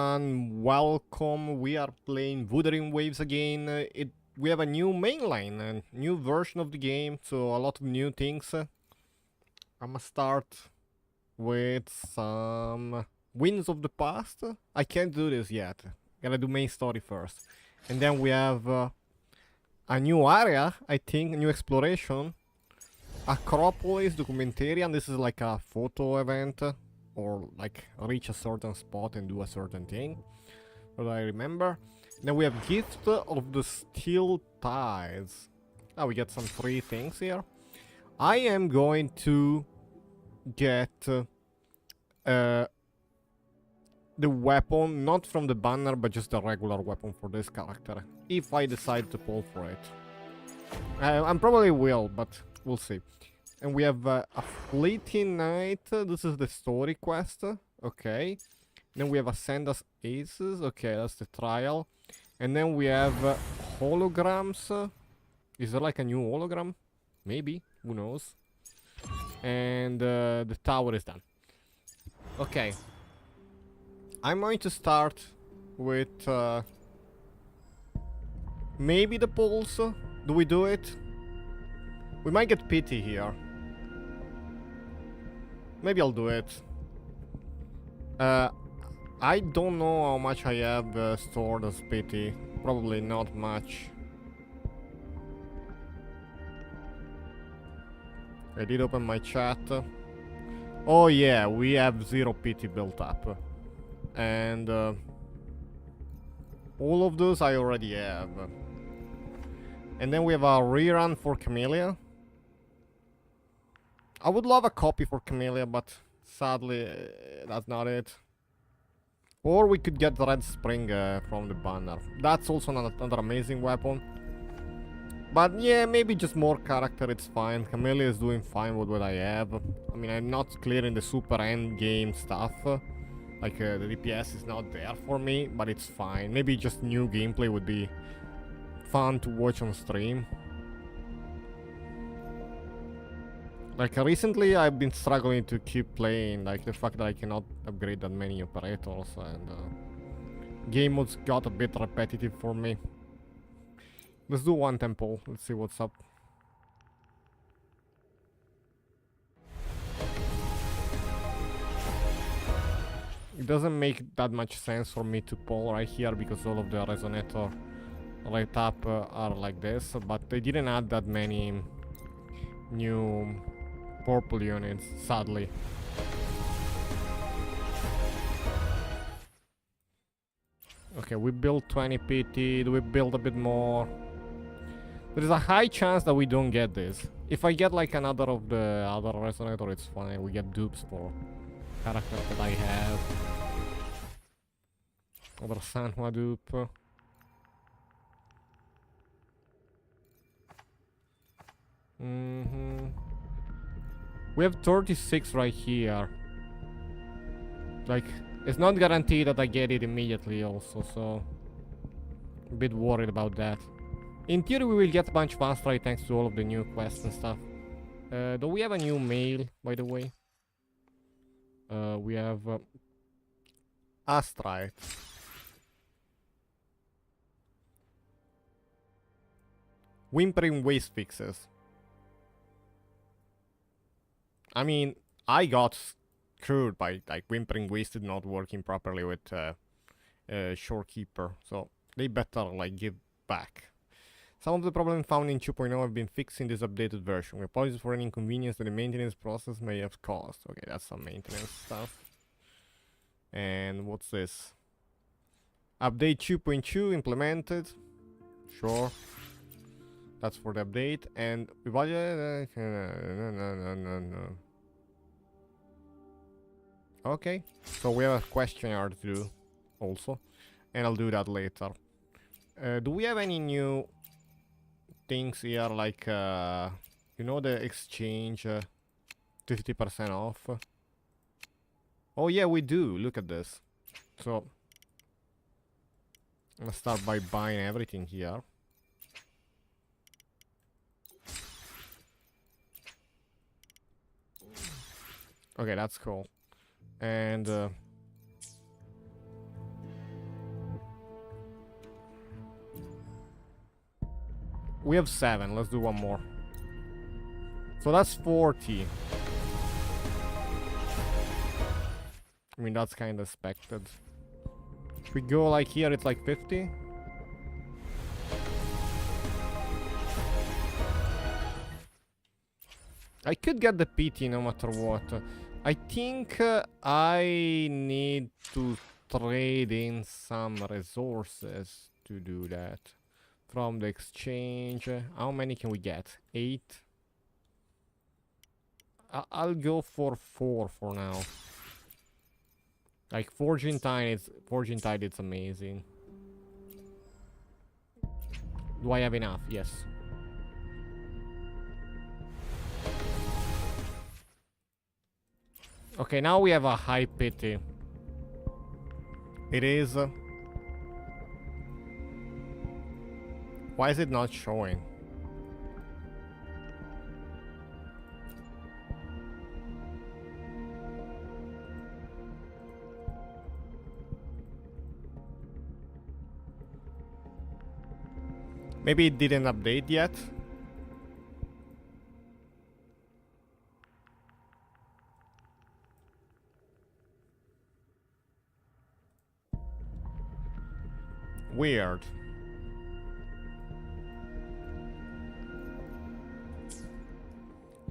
And welcome. We are playing Wuthering Waves again. We have a new mainline, a new version of the game, so a lot of new things. I'ma start with some wins of the past. I can't do this yet. Gotta do main story first, and then we have a new area. I think a new exploration. Acropolis Documentarian. This is like a photo event, or like reach a certain spot and do a certain thing. What I remember. Then we have Gift of the Steel Ties. Oh, we get some free things here. I am going to get the weapon, not from the banner, but just a regular weapon for this character. If I decide to pull for it. I probably will, but we'll see. And we have a Fleeting Night. This is the story quest. Okay. Then we have Ascend as Aces. Okay, that's the trial. And then we have holograms. Is there like a new hologram? Maybe. Who knows? And the tower is done. Okay. I'm going to start with maybe the pulse. Do we do it? We might get pity here. Maybe I'll do it. I don't know how much I have stored as pity. Probably not much. I did open my chat. Oh yeah, we have 0 pity built up. And all of those I already have. And then we have a rerun for Camellia. I would love a copy for Camellia, but sadly, that's not it. Or we could get the Red Spring from the banner. That's also another amazing weapon. But yeah, maybe just more character, it's fine. Camellia is doing fine with what I have. I mean, I'm not clearing the super end game stuff. Like, the DPS is not there for me, but it's fine. Maybe just new gameplay would be fun to watch on stream. Like, recently I've been struggling to keep playing, like the fact that I cannot upgrade that many operators, and game modes got a bit repetitive for me. Let's do one temple, let's see what's up. It doesn't make that much sense for me to pull right here because all of the resonator right up are like this, but they didn't add that many new purple units, sadly. Okay, we built 20 PT, do we build a bit more? There is a high chance that we don't get this. If I get like another of the other resonator, it's fine, we get dupes for characters that I have. Another Sanhua dupe. We have 36 right here. Like, it's not guaranteed that I get it immediately also, so a bit worried about that. In theory we will get a bunch faster thanks to all of the new quests and stuff. Do we have a new mail, by the way? We have Astrite. Whimpering Waste Fixes. I mean, I got screwed by like Whimpering Wasted not working properly with Shorekeeper, so they better like give back. Some of the problems found in 2.0 have been fixed in this updated version. We apologize for any inconvenience that the maintenance process may have caused. Okay, that's some maintenance stuff. And what's this? Update 2.2 implemented. Sure. That's for the update. And no. Okay, so we have a questionnaire to do also, and I'll do that later. Do we have any new things here, like you know, the exchange 50% off? Oh yeah, we do. Look at this. So I'm gonna start by buying everything here. Okay, that's cool. And We have 7. Let's do one more. So that's 40. I mean, that's kind of expected. If we go like here, it's like 50. I could get the PT no matter what. I think I need to trade in some resources to do that. From the exchange. How many can we get? 8? I'll go for 4 for now. Like forging tide is amazing. Do I have enough? Yes. Okay, now we have a high pity. It is. Why is it not showing? Maybe it didn't update yet. Weird.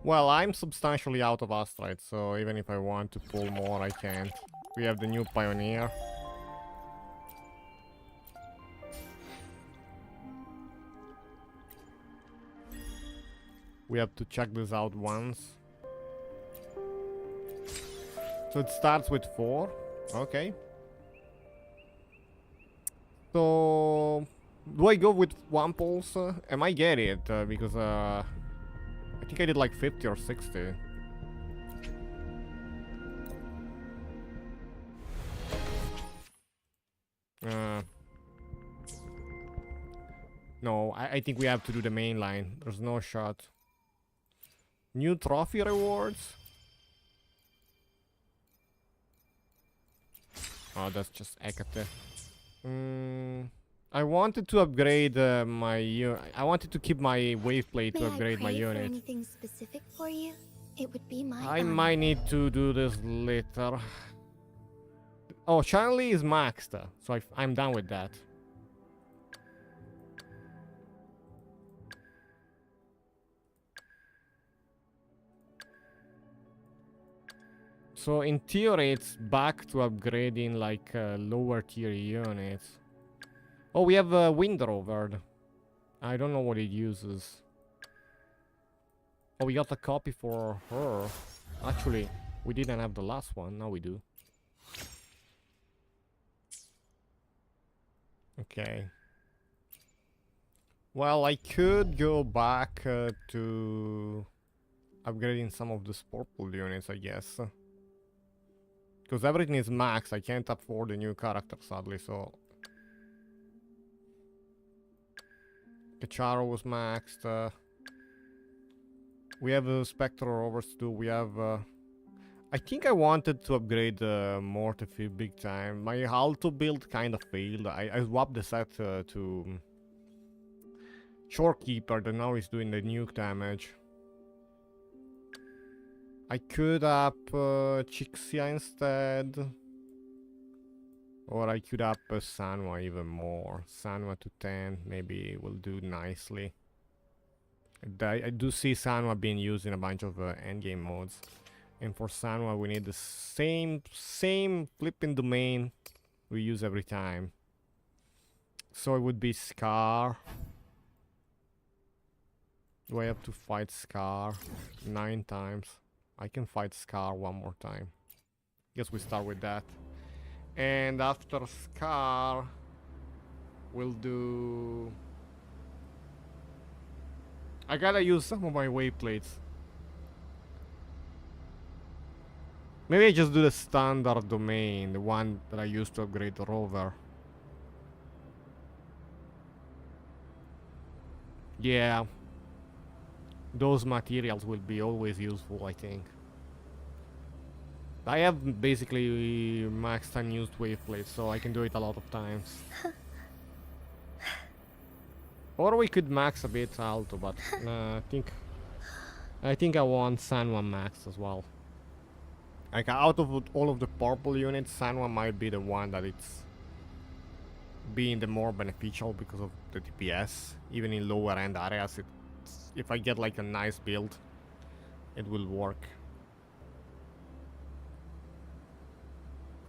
Well, I'm substantially out of asteroids, so even if I want to pull more, I can't. We have the new Pioneer. We have to check this out once. So it starts with 4. Okay. So do I go with 1 pulse? I might get it because I think I did like 50 or 60. No, I think we have to do the main line. There's no shot. New trophy rewards? Oh, that's just Hecate. I wanted to upgrade my I wanted to keep my wave plate to upgrade my unit. For anything specific for you? It would be my I honor. might need to do this later. Oh, Chanley is maxed, so I'm done with that. So in theory, it's back to upgrading like lower tier units. Oh, we have a Wind Rover. I don't know what it uses. Oh, we got a copy for her. Actually, we didn't have the last one. Now we do. Okay. Well, I could go back to upgrading some of the sport pool units, I guess. Because everything is max, I can't afford a new character, sadly, so... Kacharo was maxed. We have Spectral Rovers too, we have... I think I wanted to upgrade Mortifi big time. My Alto build kind of failed. I swapped the set to... Shorekeeper, that now is doing the nuke damage. I could up Chixia instead. Or I could up Sanwa even more. Sanwa to 10 maybe will do nicely. I do see Sanwa being used in a bunch of endgame modes. And for Sanwa we need the same flipping domain we use every time. So it would be Scar. Do I have to fight Scar 9 times? I can fight Scar one more time. Guess we start with that. And after Scar, we'll do... I gotta use some of my wave plates. Maybe I just do the standard domain, the one that I used to upgrade the rover. Yeah. Those materials will be always useful, I think. I have basically maxed unused wave plates, so I can do it a lot of times. Or we could max a bit Alto, but I think I want Sanwa max as well. Like out of all of the purple units, Sanwa might be the one that it's being the more beneficial because of the DPS. Even in lower end areas, if I get like a nice build, it will work.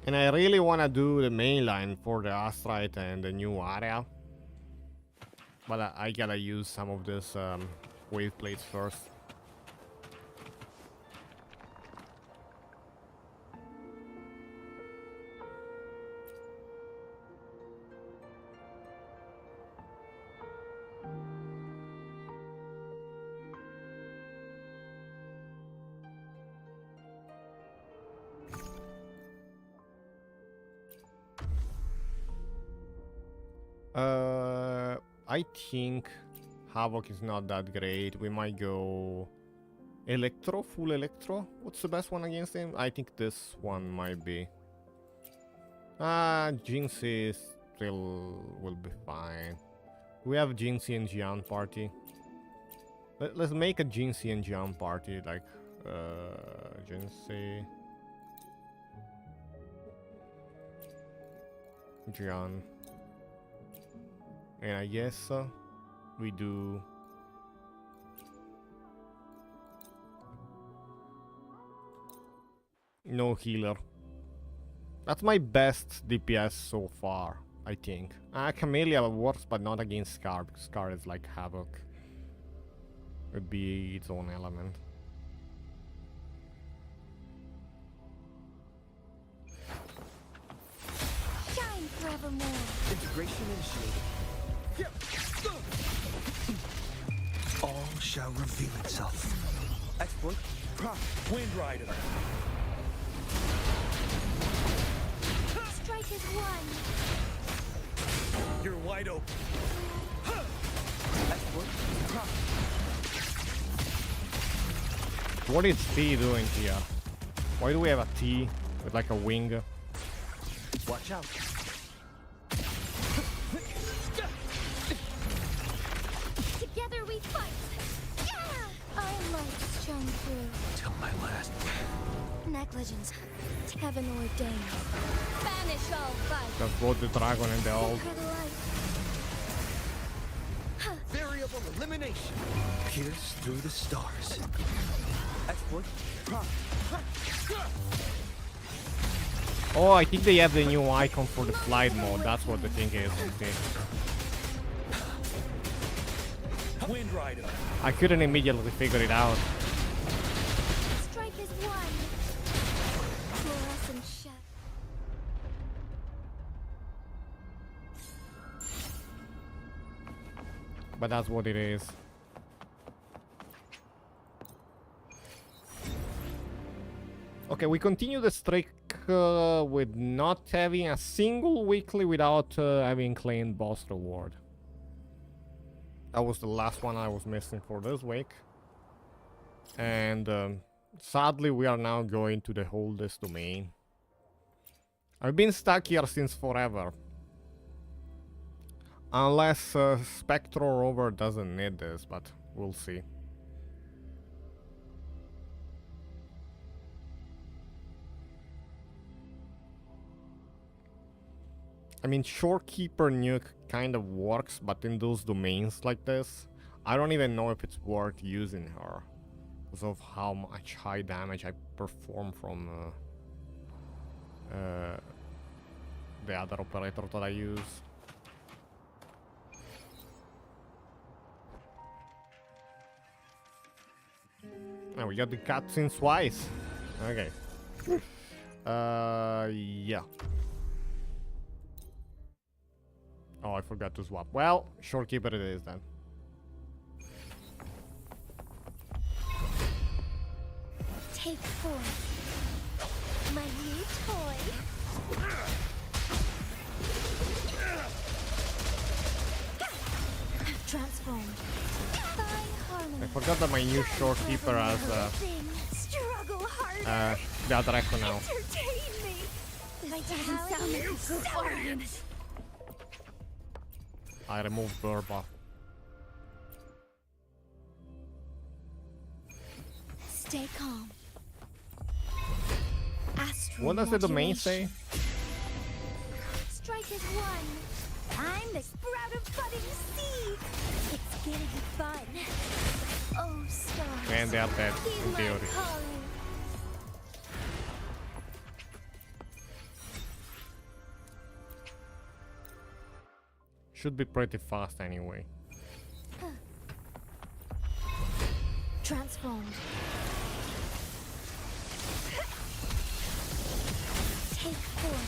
And I really want to do the main line for the Astrite and the new area. But I gotta use some of this wave plates first. I think Havoc is not that great. We might go Electro, full Electro. What's the best one against him? I think this one might be. Jinxie still will be fine. We have Jinxie and Jian party. Let's make a Jinxie and Jian party, like Jinxie, Jian. And I guess we do no healer. That's my best DPS so far, I think. Camellia works, but not against Scar, because Scar is like Havoc. Would be its own element. Shine forevermore. Integration initiated. All shall reveal itself. Exploit. Prop. Wind Rider. Strike is one. You're wide open. Exploit. Prop. What is T doing here? Why do we have a T with like a wing? Watch out. Together we fight. Yeah! Our lights shine through. Till my last breath. Negligence. Heaven ordained. Banish all vice. That's both the dragon and the ult. Sacred light. Variable elimination. Pierce through the stars. Exploit. Prop. Oh, I think they have the new icon for the slide mode. That's what the thing is. Okay. Wind Rider. I couldn't immediately figure it out. Strike is one. Fluorescent shadow. But that's what it is. Okay, we continue the streak with not having a single weekly without having claimed boss reward. That was the last one I was missing for this week. And sadly we are now going to the Holdest domain. I've been stuck here since forever. Unless Spectral Rover doesn't need this, but we'll see. I mean, Shorekeeper Nuke kind of works, but in those domains like this, I don't even know if it's worth using her because of how much high damage I perform from the other operator that I use. Now we got the cutscenes twice. Okay. Yeah. Oh, I forgot to swap. Well, Shorekeeper it is then. Take forth my new toy. Transformed. Fine harmony. I forgot that my new Shorekeeper has Struggle harder. the other echo now. Entertain me. My doesn't sound like a good bargain. I removed Burr buff. Stay calm. Astral What does the domain modulation. say? Strike is one. I'm the sprout of budding seeds. It's gonna be fun. Oh, stars. And they are dead, Heed in my theory. calling. Should be pretty fast anyway. Transformed. Take form.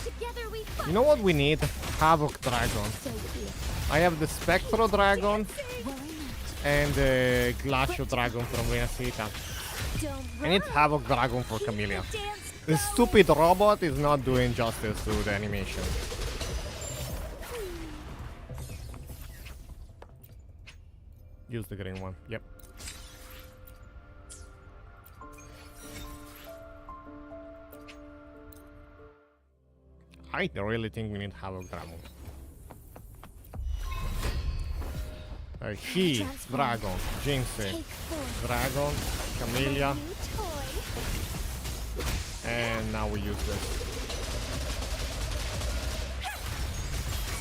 Together we fight. You know what we need? Havoc Dragon. So be it. I have the Spectro Dragon Worry not. and the Glacio Dragon from Renacita. Don't I need run. Havoc Dragon for Camellia. Dance This stupid robot is not doing justice to the animation. Use the green one. Yep. I really think we need Havoc Dragon. He, Dragon, Jinx, Take form. Dragon, Camellia, New toy. and now we use this.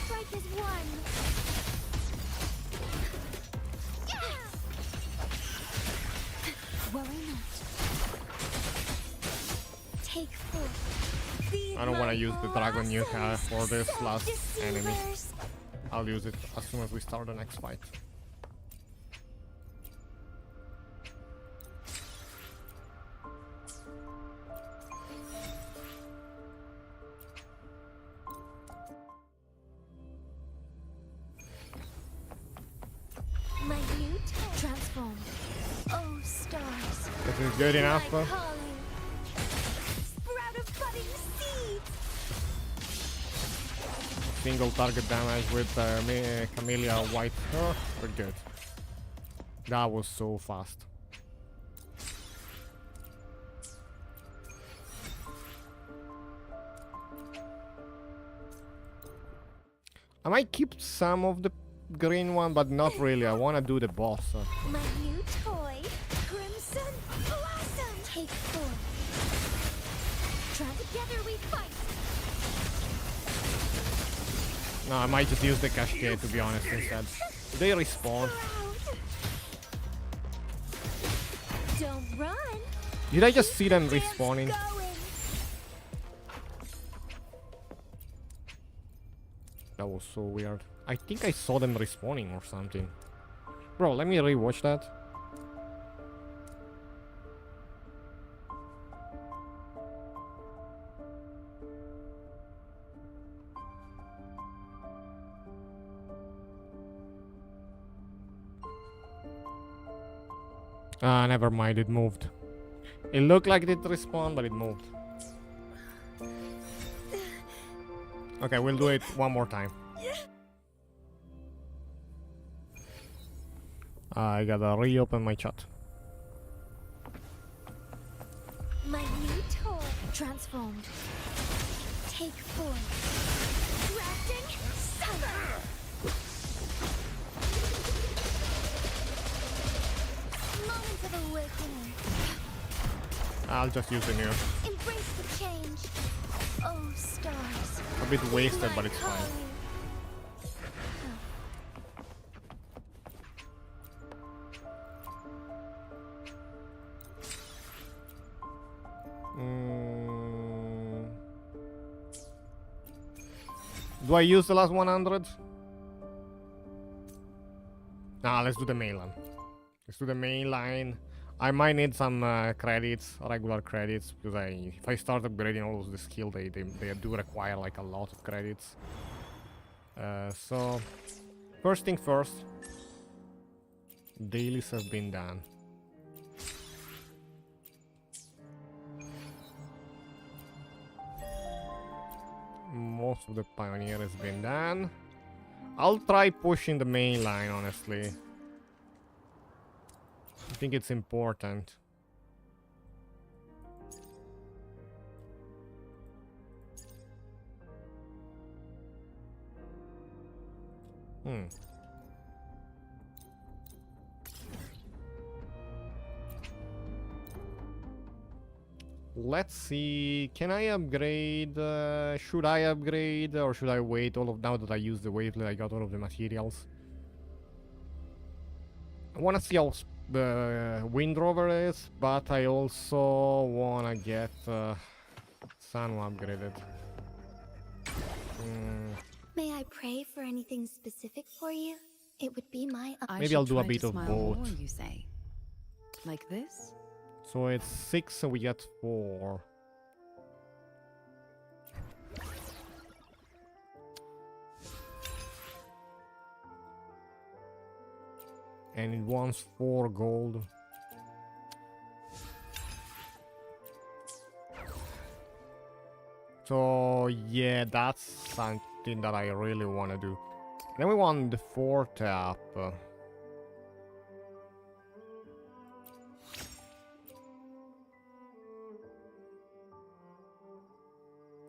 Strike is one. Worry not. Take form. I don't want to use the Dragon Nuka for this last enemy. I'll use it as soon as we start the next fight. My new toy. Transform. Oh, stars. This is good enough. My calling. Sprout of budding seeds. Single target damage with Camellia White. Oh, we're good. That was so fast. I might keep some of the green one, but not really. I want to do the boss. My new toy. Crimson Blossom. Take form. Together we fight. No, I might just use the Cascade to be honest instead. They respawn. Don't run. Did I just see them Dance respawning? going. That was so weird. I think I saw them respawning or something. Bro, let me rewatch that. Ah, never mind, it moved. It looked like it respawned, but it moved. Okay, we'll do it one more time. I gotta reopen my chat. My new toy. Transformed. Take form. Drafting summer. Moment of awakening. I'll just use the new. Embrace the change. Oh, stars. A bit wasted, My but it's fine. calling. Mm. Do I use the last 100? Nah, let's do the main line. Let's do the main line. I might need some credits, regular credits, because if I start upgrading all of the skill, they do require like a lot of credits. So, first thing first, dailies have been done. Most of the pioneer has been done. I'll try pushing the main line, honestly. I think it's important. Let's see. Can I upgrade? Should I upgrade or should I wait? Now that I use the wavelet, I got all of the materials. I want to see how the Wind Rover is, but I also want to get Sanwa upgraded. May I pray for anything specific for you? It would be my Maybe I'll do a bit of both. More, you say? Like this? So it's 6 and we get 4. And it wants 4 gold. So yeah, that's something that I really want to do. Then we want the 4 tap.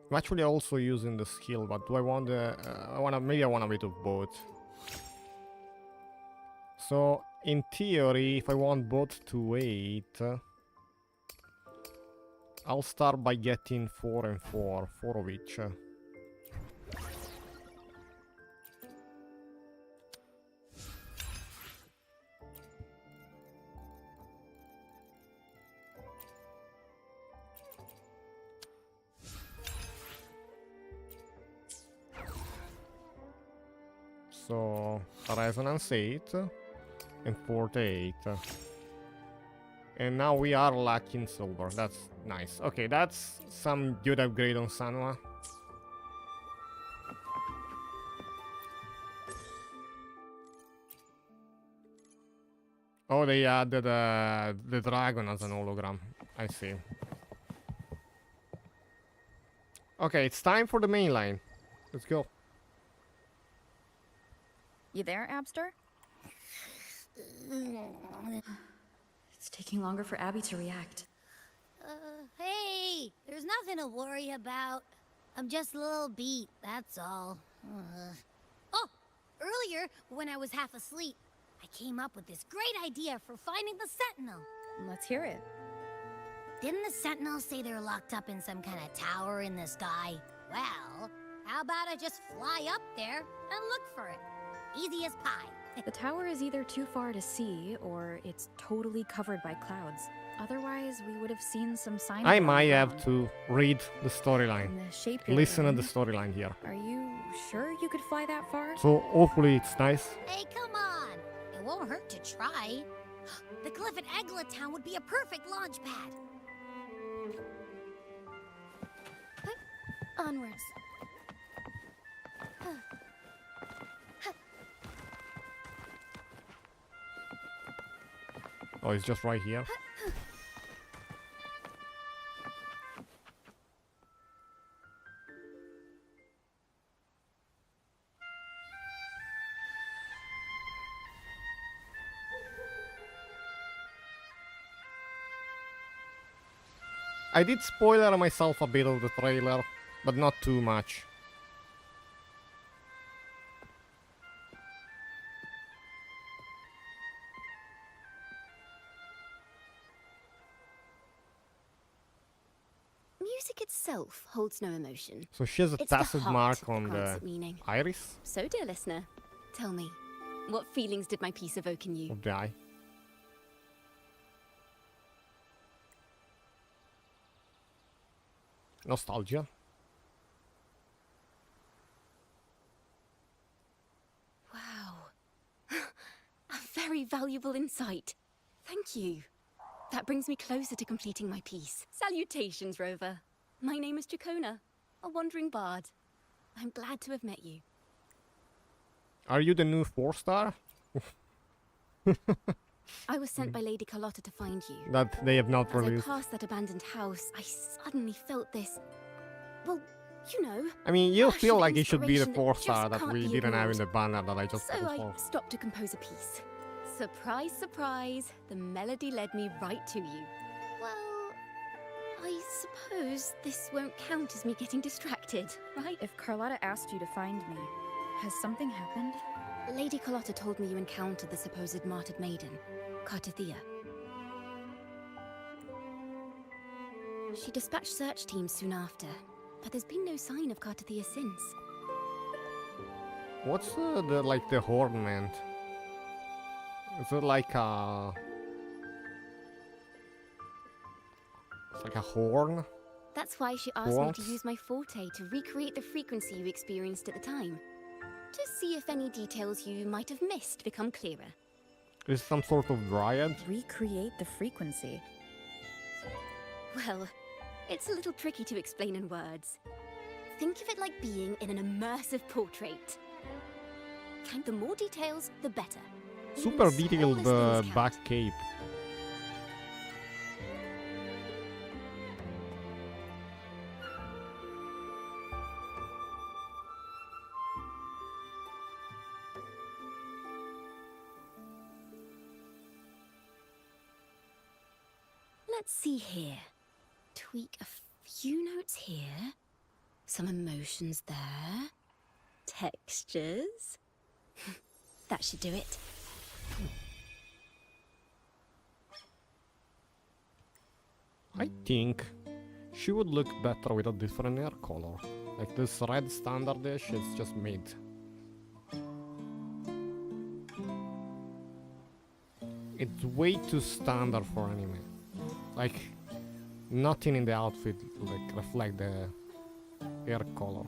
I'm actually also using the skill, but do I want the... maybe I want a bit of both. So, in theory, if I want both to 8, I'll start by getting 4 and 4, 4 of each. So, Resonance 8 and Forte 8. And now we are lacking silver. That's nice. Okay, that's some good upgrade on Sanwa. Oh, they added the dragon as an hologram. I see. Okay, it's time for the main line. Let's go. You there, Abster? It's taking longer for Abby to react. Hey, there's nothing to worry about. I'm just a little beat, that's all. Oh, earlier, when I was half asleep, I came up with this great idea for finding the Sentinel. Let's hear it. Didn't the Sentinel say they're locked up in some kind of tower in the sky? Well, how about I just fly up there and look for it? Easy as pie. The tower is either too far to see, or it's totally covered by clouds. Otherwise, we would have seen some signs. I might have to read the storyline. And the shape you're Listen to in. the storyline here. Are you sure you could fly that far? So hopefully it's nice. Hey, come on. It won't hurt to try. The cliff at Eglet Town would be a perfect launch pad. Onwards. Oh, it's just right here. I did spoiler myself a bit of the trailer, but not too much. Music itself holds no emotion. So she has a It's the tacit heart mark that on grants the it meaning. iris So, dear listener, tell me, what feelings did my piece evoke in you? of the eye. Nostalgia. Wow. A very valuable insight. Thank you. That brings me closer to completing my piece. Salutations, Rover. My name is Jacona, a wandering bard. I'm glad to have met you. Are you the new 4-star? I was sent by Lady Carlotta to find you. That they have not As I released. passed that abandoned house, I suddenly felt this... Well, you know... I mean, you rush feel of like it should be the inspiration that 4-star just that can't we be didn't have in ignored. the banner that I just So put I for. stopped to compose a piece. Surprise, surprise, the melody led me right to you. Well, I suppose this won't count as me getting distracted, right? If Carlotta asked you to find me, has something happened? Lady Carlotta told me you encountered the supposed martyred maiden, Cartathea. She dispatched search teams soon after, but there's been no sign of Cartathea since. What's the horn meant? Is it like a... It's like a horn? That's why she asked me What? to use my forte to recreate the frequency you experienced at the time. To see if any details you might have missed become clearer. Is it some sort of dryad? Recreate the frequency. Well, it's a little tricky to explain in words. Think of it like being in an immersive portrait. Count the more details, the better. Even Super the detailed smallest things back count. cape. Let's see here. Tweak a few notes here. Some emotions there. Textures. That should do it. I think she would look better with a different hair color. Like this red standardish, it's just mid. It's way too standard for anime. Like, nothing in the outfit like reflect the hair color.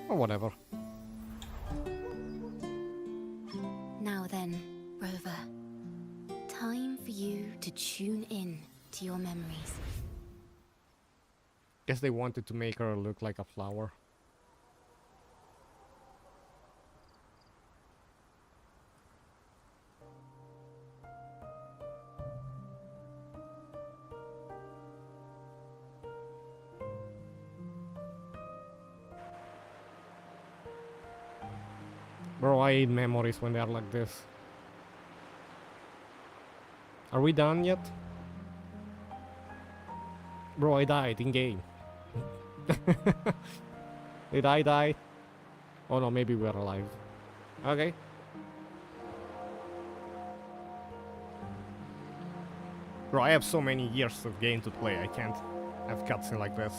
Or whatever. Now then, Rover. Time for you to tune in to your memories. Guess they wanted to make her look like a flower. Bro, I hate memories when they are like this. Are we done yet? Bro, I died in game. Did I die? Oh no, maybe we're alive. Okay. Bro, I have so many years of game to play, I can't have cutscene like this.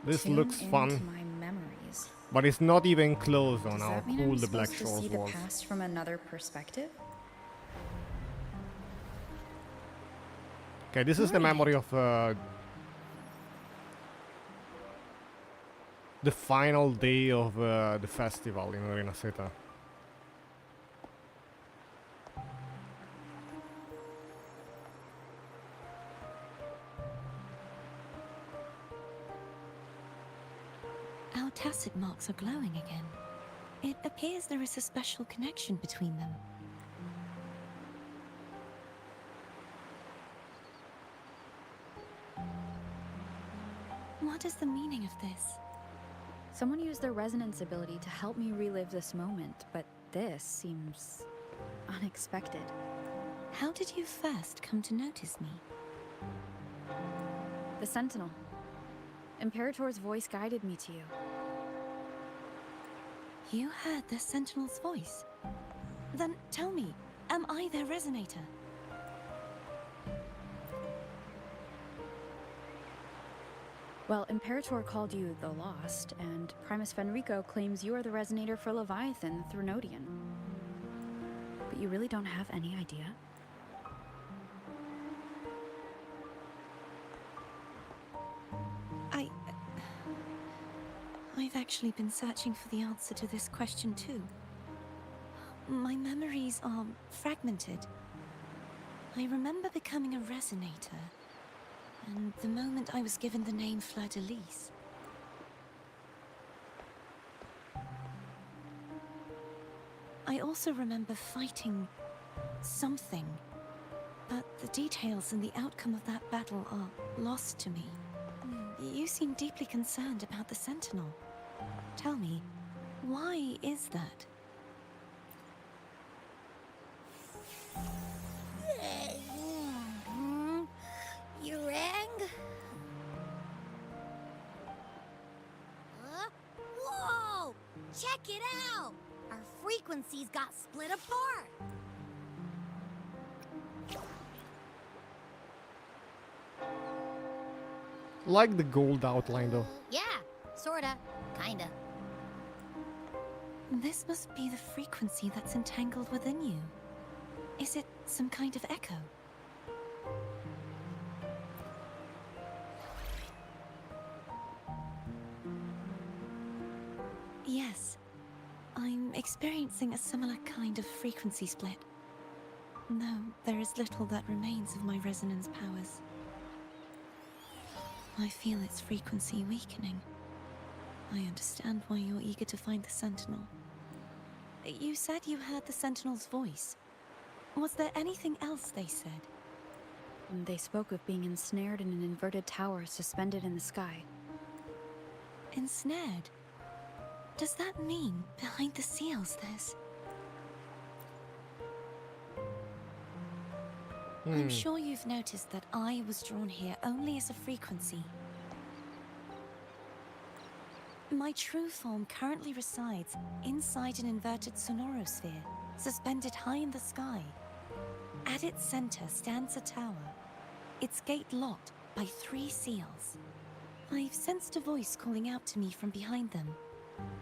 This Tune looks fun, into my memories. but it's not even close on Does how that mean cool I'm the Black supposed to Shores see the was. past from another perspective? Okay, this is the memory of the final day of the festival in Arena Seta. Our tacit marks are glowing again. It appears there is a special connection between them. What is the meaning of this? Someone used their resonance ability to help me relive this moment, but this seems unexpected. How did you first come to notice me? The Sentinel. Imperator's voice guided me to you. You heard the Sentinel's voice? Then tell me, am I their resonator? Well, Imperator called you the Lost, and Primus Fenrico claims you are the resonator for Leviathan through Nodian. But you really don't have any idea? I've actually been searching for the answer to this question too. My memories are fragmented. I remember becoming a resonator, and the moment I was given the name Fleur-de-Lis. I also remember fighting something, but the details and the outcome of that battle are lost to me. You seem deeply concerned about the Sentinel. Tell me, why is that? You rang? Whoa! Check it out! Our frequencies got split apart. Like the gold outline though. Yeah, sorta. Kinda. This must be the frequency that's entangled within you. Is it some kind of echo? Yes. I'm experiencing a similar kind of frequency split. Though there is little that remains of my resonance powers. I feel its frequency weakening. I understand why you're eager to find the Sentinel. You said you heard the Sentinel's voice. Was there anything else they said? They spoke of being ensnared in an inverted tower suspended in the sky. Ensnared? Does that mean behind the seals there's... I'm sure you've noticed that I was drawn here only as a frequency. My true form currently resides inside an inverted sonorosphere, suspended high in the sky. At its center stands a tower, its gate locked by 3 seals. I've sensed a voice calling out to me from behind them.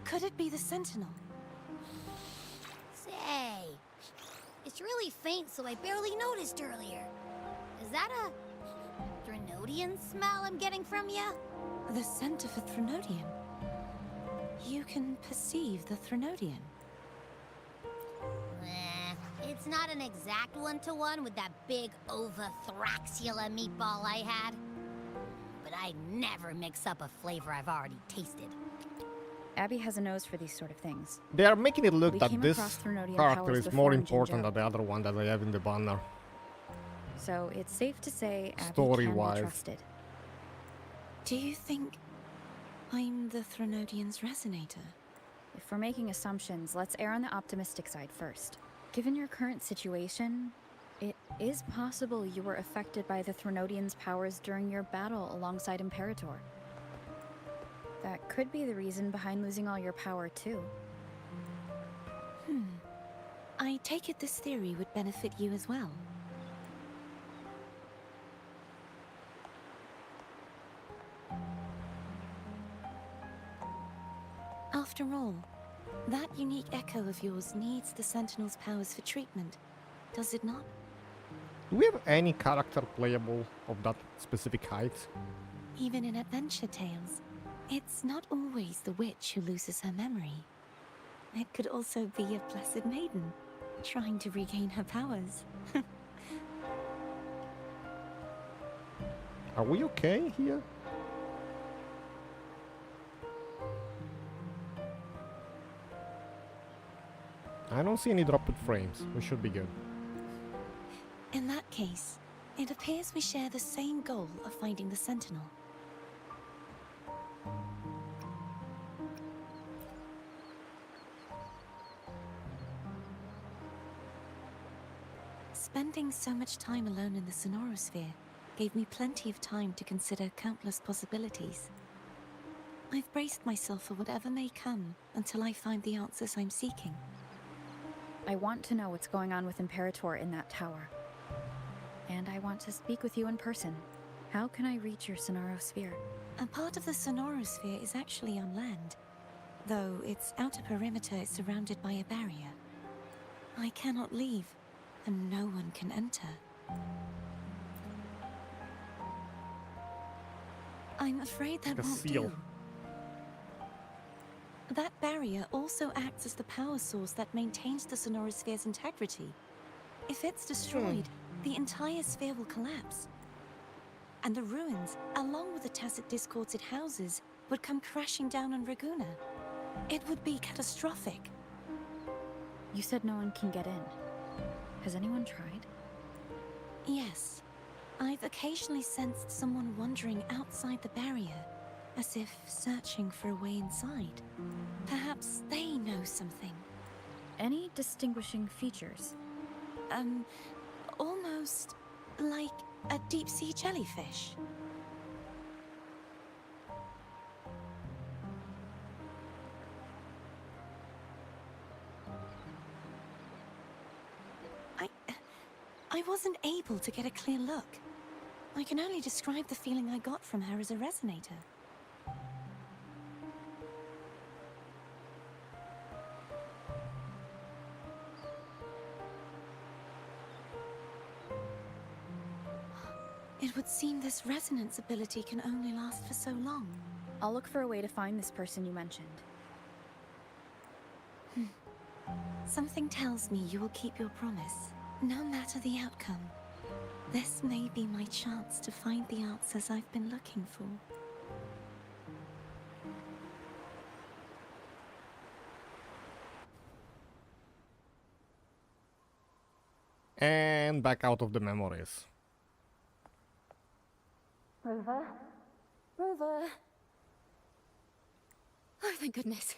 Could it be the Sentinel? Say, it's really faint, so I barely noticed earlier. Is that a Threnodian smell I'm getting from you? The scent of a Threnodian. You can perceive the Threnodian. It's not an exact one-to-one with that big Ovathraxula meatball I had. But I never mix up a flavor I've already tasted. Abby has a nose for these sort of things. They are making it look We that came this across Threnodian character powers is before more in important Jinzhou. than the other one that I have in the banner. So it's safe to say Abby can Story-wise. be trusted. Do you think I'm the Threnodian's resonator? If we're making assumptions, let's err on the optimistic side first. Given your current situation, it is possible you were affected by the Threnodian's powers during your battle alongside Imperator. That could be the reason behind losing all your power, too. I take it this theory would benefit you as well. After all, that unique echo of yours needs the Sentinel's powers for treatment, does it not? Do we have any character playable of that specific height? Even in adventure tales, it's not always the witch who loses her memory. It could also be a blessed maiden, trying to regain her powers. Are we okay here? I don't see any dropped frames. We should be good. In that case, it appears we share the same goal of finding the Sentinel. Spending so much time alone in the sonorosphere gave me plenty of time to consider countless possibilities. I've braced myself for whatever may come until I find the answers I'm seeking. I want to know what's going on with Imperator in that tower. And I want to speak with you in person. How can I reach your sonorosphere? A part of the sonorosphere is actually on land, though its outer perimeter is surrounded by a barrier. I cannot leave, and no one can enter. I'm afraid that Like a won't seal. do. That barrier also acts as the power source that maintains the sonorosphere's integrity. If it's destroyed, the entire sphere will collapse. And the ruins, along with the tacit discords it houses, would come crashing down on Raguna. It would be catastrophic. You said no one can get in. Has anyone tried? Yes. I've occasionally sensed someone wandering outside the barrier, as if searching for a way inside. Perhaps they know something. Any distinguishing features? almost like a deep-sea jellyfish. I wasn't able to get a clear look. I can only describe the feeling I got from her as a resonator. It would seem this resonance ability can only last for so long. I'll look for a way to find this person you mentioned. Something tells me you will keep your promise, no matter the outcome. This may be my chance to find the answers I've been looking for. And back out of the memories. Rover? Rover? Oh, thank goodness.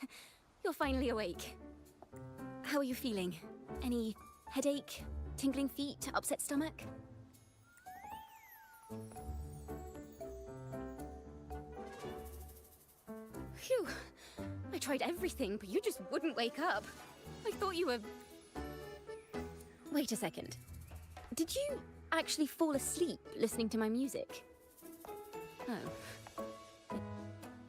You're finally awake. How are you feeling? Any headache, tingling feet, upset stomach? Phew. I tried everything, but you just wouldn't wake up. I thought you were... Wait a second. Did you actually fall asleep listening to my music? Oh.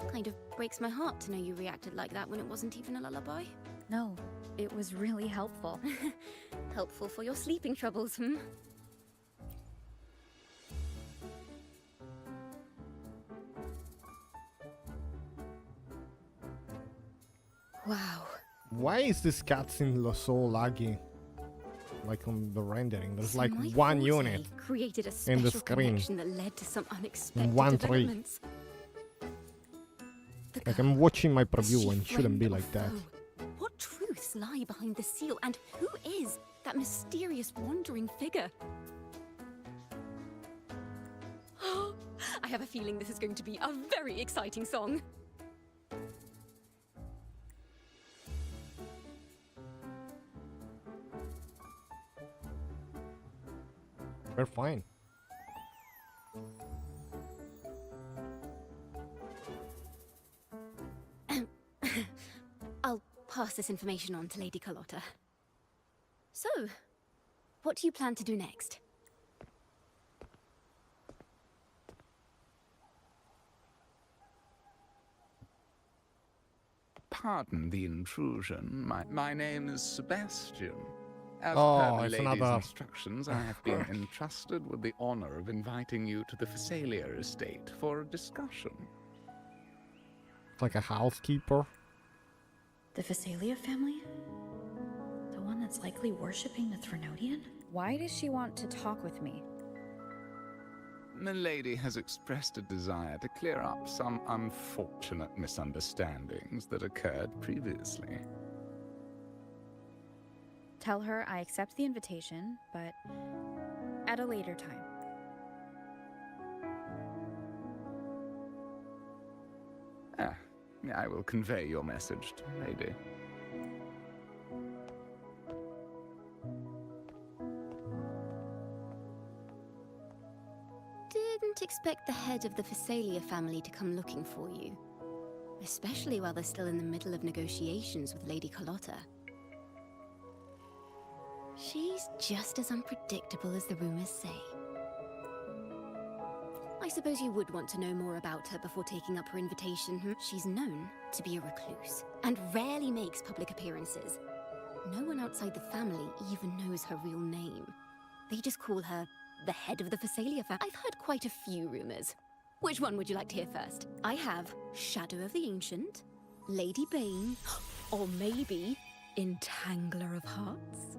It kind of breaks my heart to know you reacted like that when it wasn't even a lullaby. No, it was really helpful. Helpful for your sleeping troubles, hmm? Wow. Why is this cutscene so laggy? Like on the rendering, there's like My one forte unit. created a in the special screen. connection that led to some unexpected One tree. developments. The Like girl, I'm watching my is preview she and it shouldn't be friend or like that. foe? What truths lie behind the seal, and who is that mysterious wandering figure? I have a feeling this is going to be a very exciting song. We're fine. I'll pass this information on to Lady Carlotta. So, what do you plan to do next? Pardon the intrusion. My name is Sebastian. As Oh, per it's the lady's another- instructions, I have been entrusted with the honor of inviting you to the Phasalia estate for a discussion. It's like a housekeeper. The Phasalia family? The one that's likely worshipping the Threnodian? Why does she want to talk with me? The lady has expressed a desire to clear up some unfortunate misunderstandings that occurred previously. Tell her I accept the invitation, but at a later time. I will convey your message to the lady. Didn't expect the head of the Phasalia family to come looking for you. Especially while they're still in the middle of negotiations with Lady Carlotta. She's just as unpredictable as the rumors say. I suppose you would want to know more about her before taking up her invitation. She's known to be a recluse, and rarely makes public appearances. No one outside the family even knows her real name. They just call her the head of the Phasalia family. I've heard quite a few rumors. Which one would you like to hear first? I have Shadow of the Ancient, Lady Bane, or maybe Entangler of Hearts.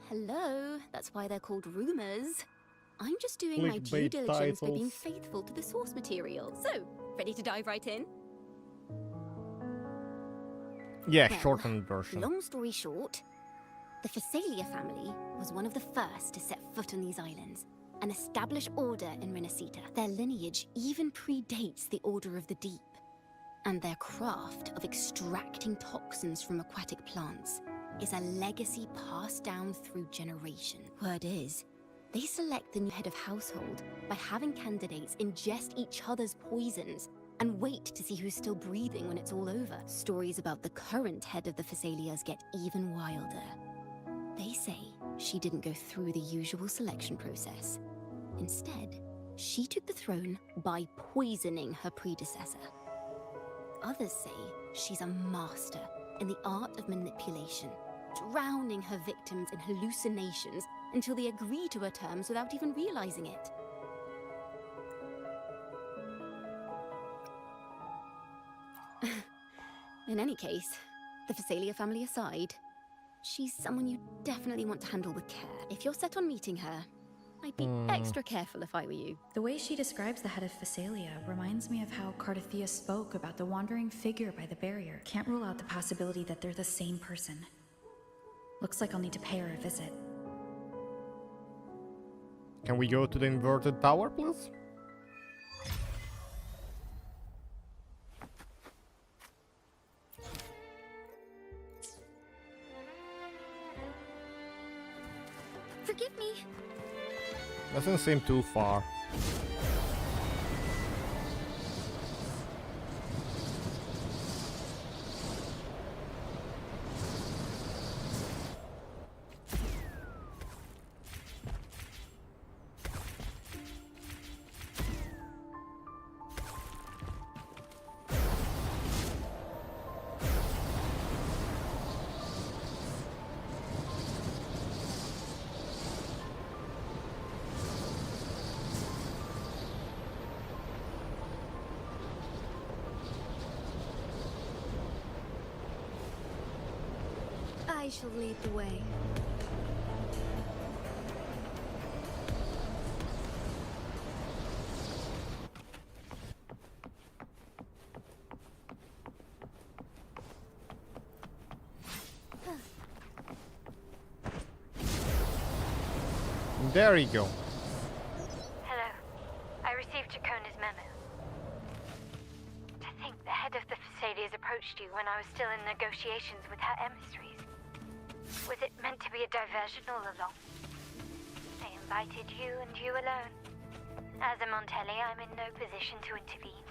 Hello, that's why they're called rumors. I'm just doing my due Clickbait diligence by being titles. faithful to the source material. So, ready to dive right in? Yeah, Well, shortened version. Long story short, the Phasalia family was one of the first to set foot on these islands and establish order in Renacita. Their lineage even predates the Order of the Deep, and their craft of extracting toxins from aquatic plants is a legacy passed down through generation. Word is, they select the new head of household by having candidates ingest each other's poisons and wait to see who's still breathing when it's all over. Stories about the current head of the Phasalias get even wilder. They say she didn't go through the usual selection process. Instead, she took the throne by poisoning her predecessor. Others say she's a master in the art of manipulation, drowning her victims in hallucinations until they agree to her terms without even realizing it. In any case, the Phasalia family aside, she's someone you definitely want to handle with care. If you're set on meeting her, I'd be extra careful if I were you. The way she describes the head of Phasalia reminds me of how Cardathea spoke about the wandering figure by the barrier. Can't rule out the possibility that they're the same person. Looks like I'll need to pay her a visit. Can we go to the inverted tower, please? Forgive me. Doesn't seem too far. I shall lead the way. There you go. Hello. I received Chacona's memo. To think the head of the Phasalias approached you when I was still in negotiations with her emissaries. Was it meant to be a diversion all along? They invited you and you alone. As a Montelli, I'm in no position to intervene.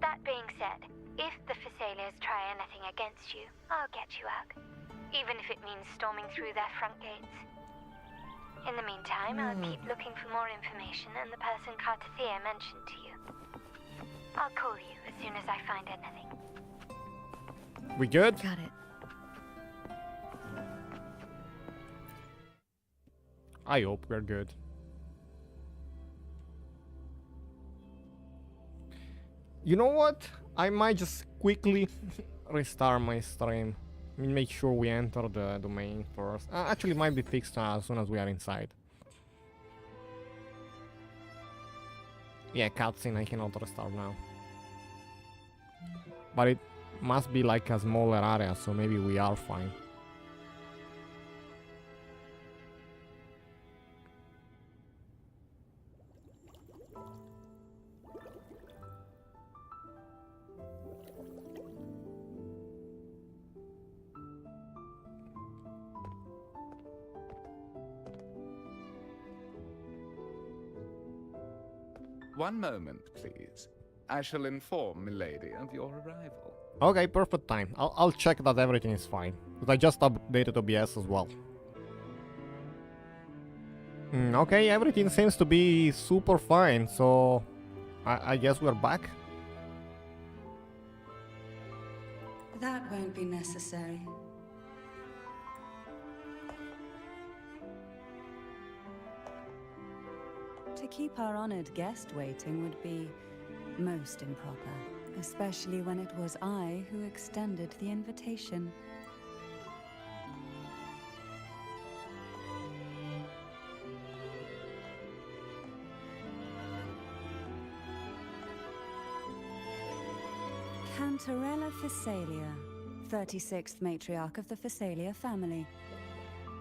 That being said, if the Phasalias try anything against you, I'll get you out. Even if it means storming through their front gates. In the meantime, I'll keep looking for more information and the person Cardathea mentioned to you. I'll call you as soon as I find anything. We good? Got it. I hope we're good. You know what? I might just quickly restart my stream. I mean, make sure we enter the domain first. Actually, it might be fixed as soon as we are inside. Yeah, cutscene, I cannot restart now. But it must be like a smaller area, so maybe we are fine. One moment, please. I shall inform Milady of your arrival. Okay, perfect time. I'll check that everything is fine. Because I just updated OBS as well. Okay, everything seems to be super fine, so I guess we're back. That won't be necessary. To keep our honored guest waiting would be most improper, especially when it was I who extended the invitation. Cantarella Phasalia, 36th matriarch of the Phasalia family.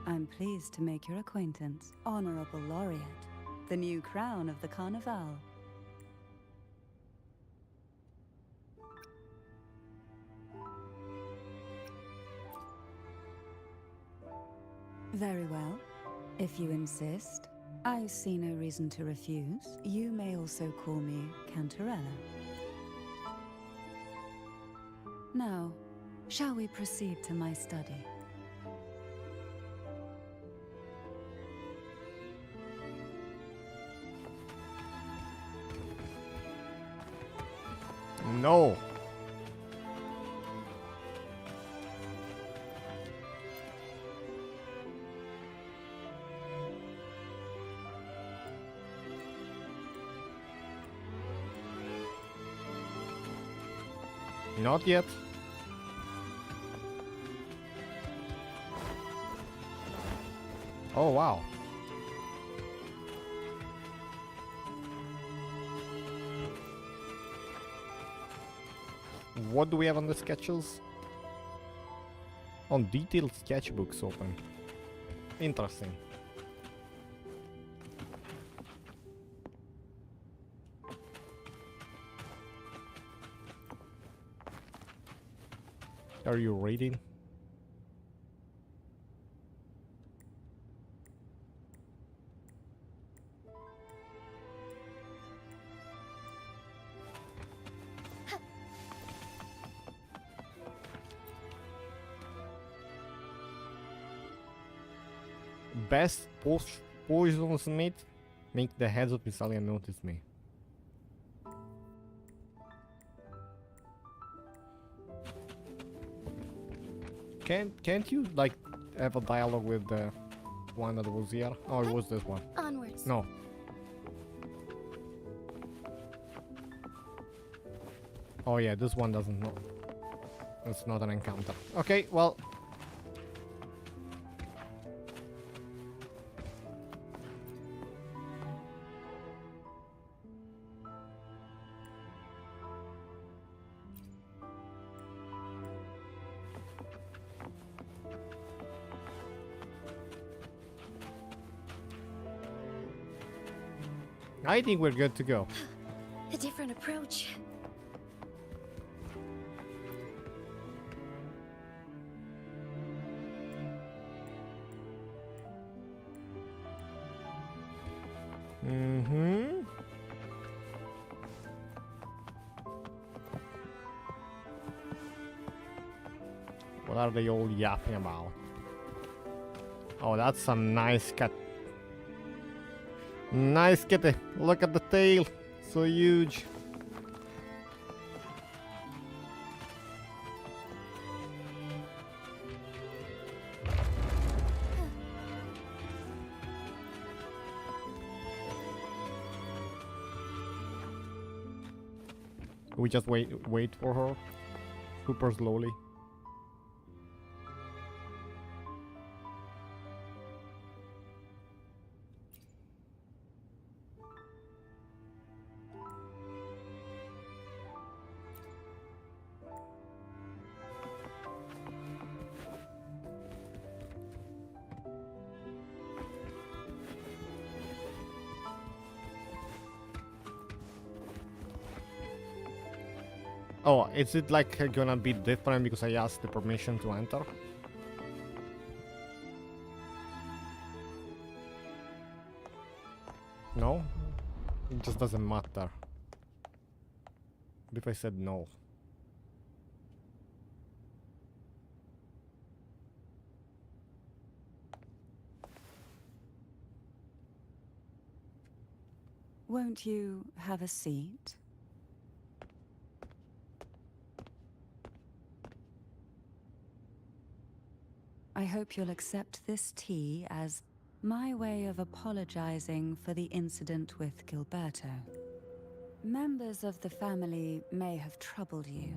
I'm pleased to make your acquaintance, Honorable Laureate, the new crown of the Carnival. Very well. If you insist, I see no reason to refuse. You may also call me Cantarella. Now, shall we proceed to my study? No. Not yet. Oh, wow. What do we have on the sketches? On detailed sketchbooks open. Interesting. Are you reading? Best poisons mate make the heads of Visalia notice me. Can't you like have a dialogue with the one that was here? Oh, it was this one. Onwards. No. Oh yeah, this one doesn't know. It's not an encounter. Okay, well. I think we're good to go. A different approach. Mm-hmm. What are they all yapping about? Oh, that's a nice cat. Nice kitty. Look at the tail. So huge. We just wait for her super slowly. Oh, is it like gonna be different because I asked the permission to enter? No? It just doesn't matter. What if I said no? Won't you have a seat? I hope you'll accept this tea as my way of apologizing for the incident with Gilberto. Members of the family may have troubled you,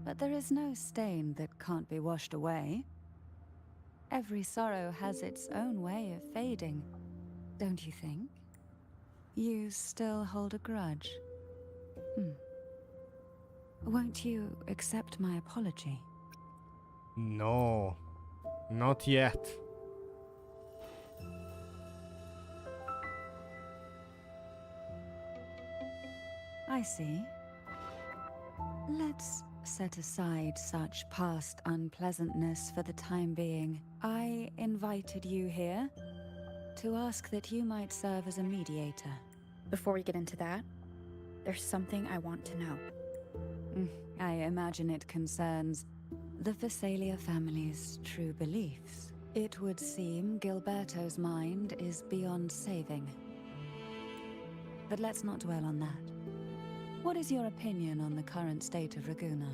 but there is no stain that can't be washed away. Every sorrow has its own way of fading, don't you think? You still hold a grudge? Won't you accept my apology? No. Not yet. I see. Let's set aside such past unpleasantness for the time being. I invited you here to ask that you might serve as a mediator. Before we get into that, there's something I want to know. I imagine it concerns the Phasalia family's true beliefs. It would seem Gilberto's mind is beyond saving. But let's not dwell on that. What is your opinion on the current state of Raguna?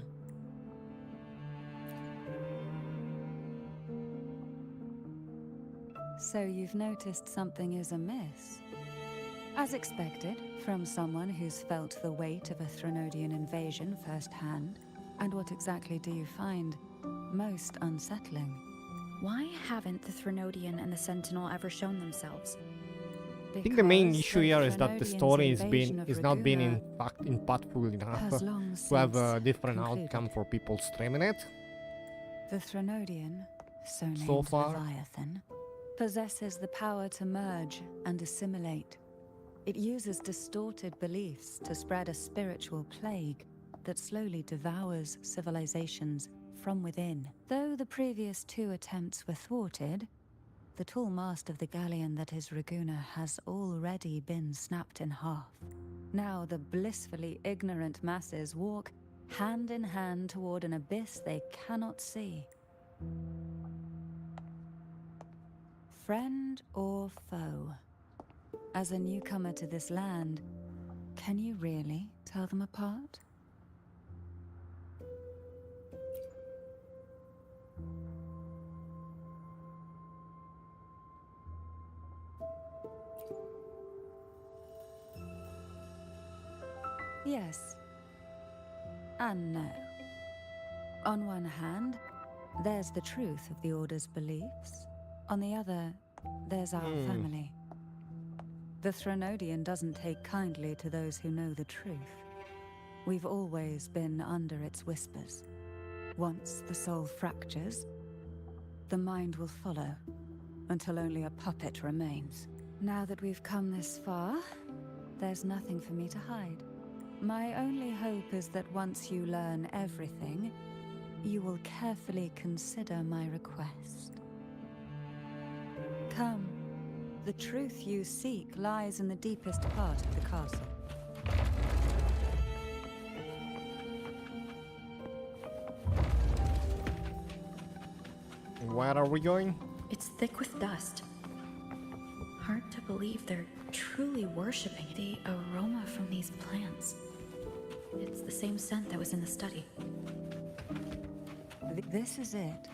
So you've noticed something is amiss. As expected, from someone who's felt the weight of a Threnodian invasion firsthand. And what exactly do you find most unsettling? Why haven't the Threnodian and the Sentinel ever shown themselves? I think the main Because issue the here is that the Threnodians' story invasion of is not being Raguna impactful enough has long to have a since different concluded. outcome for people streaming it. The Threnodian, so named So far. Leviathan, possesses the power to merge and assimilate. It uses distorted beliefs to spread a spiritual plague that slowly devours civilizations from within. Though the previous 2 attempts were thwarted, the tall mast of the galleon that is Raguna has already been snapped in half. Now the blissfully ignorant masses walk hand in hand toward an abyss they cannot see. Friend or foe? As a newcomer to this land, can you really tell them apart? Yes. And no. On one hand, there's the truth of the Order's beliefs. On the other, there's our family. The Threnodian doesn't take kindly to those who know the truth. We've always been under its whispers. Once the soul fractures, the mind will follow, until only a puppet remains. Now that we've come this far, there's nothing for me to hide. My only hope is that once you learn everything, you will carefully consider my request. Come. The truth you seek lies in the deepest part of the castle. Where are we going? It's thick with dust. Hard to believe they're truly worshipping the aroma from these plants. It's the same scent that was in the study. This is it.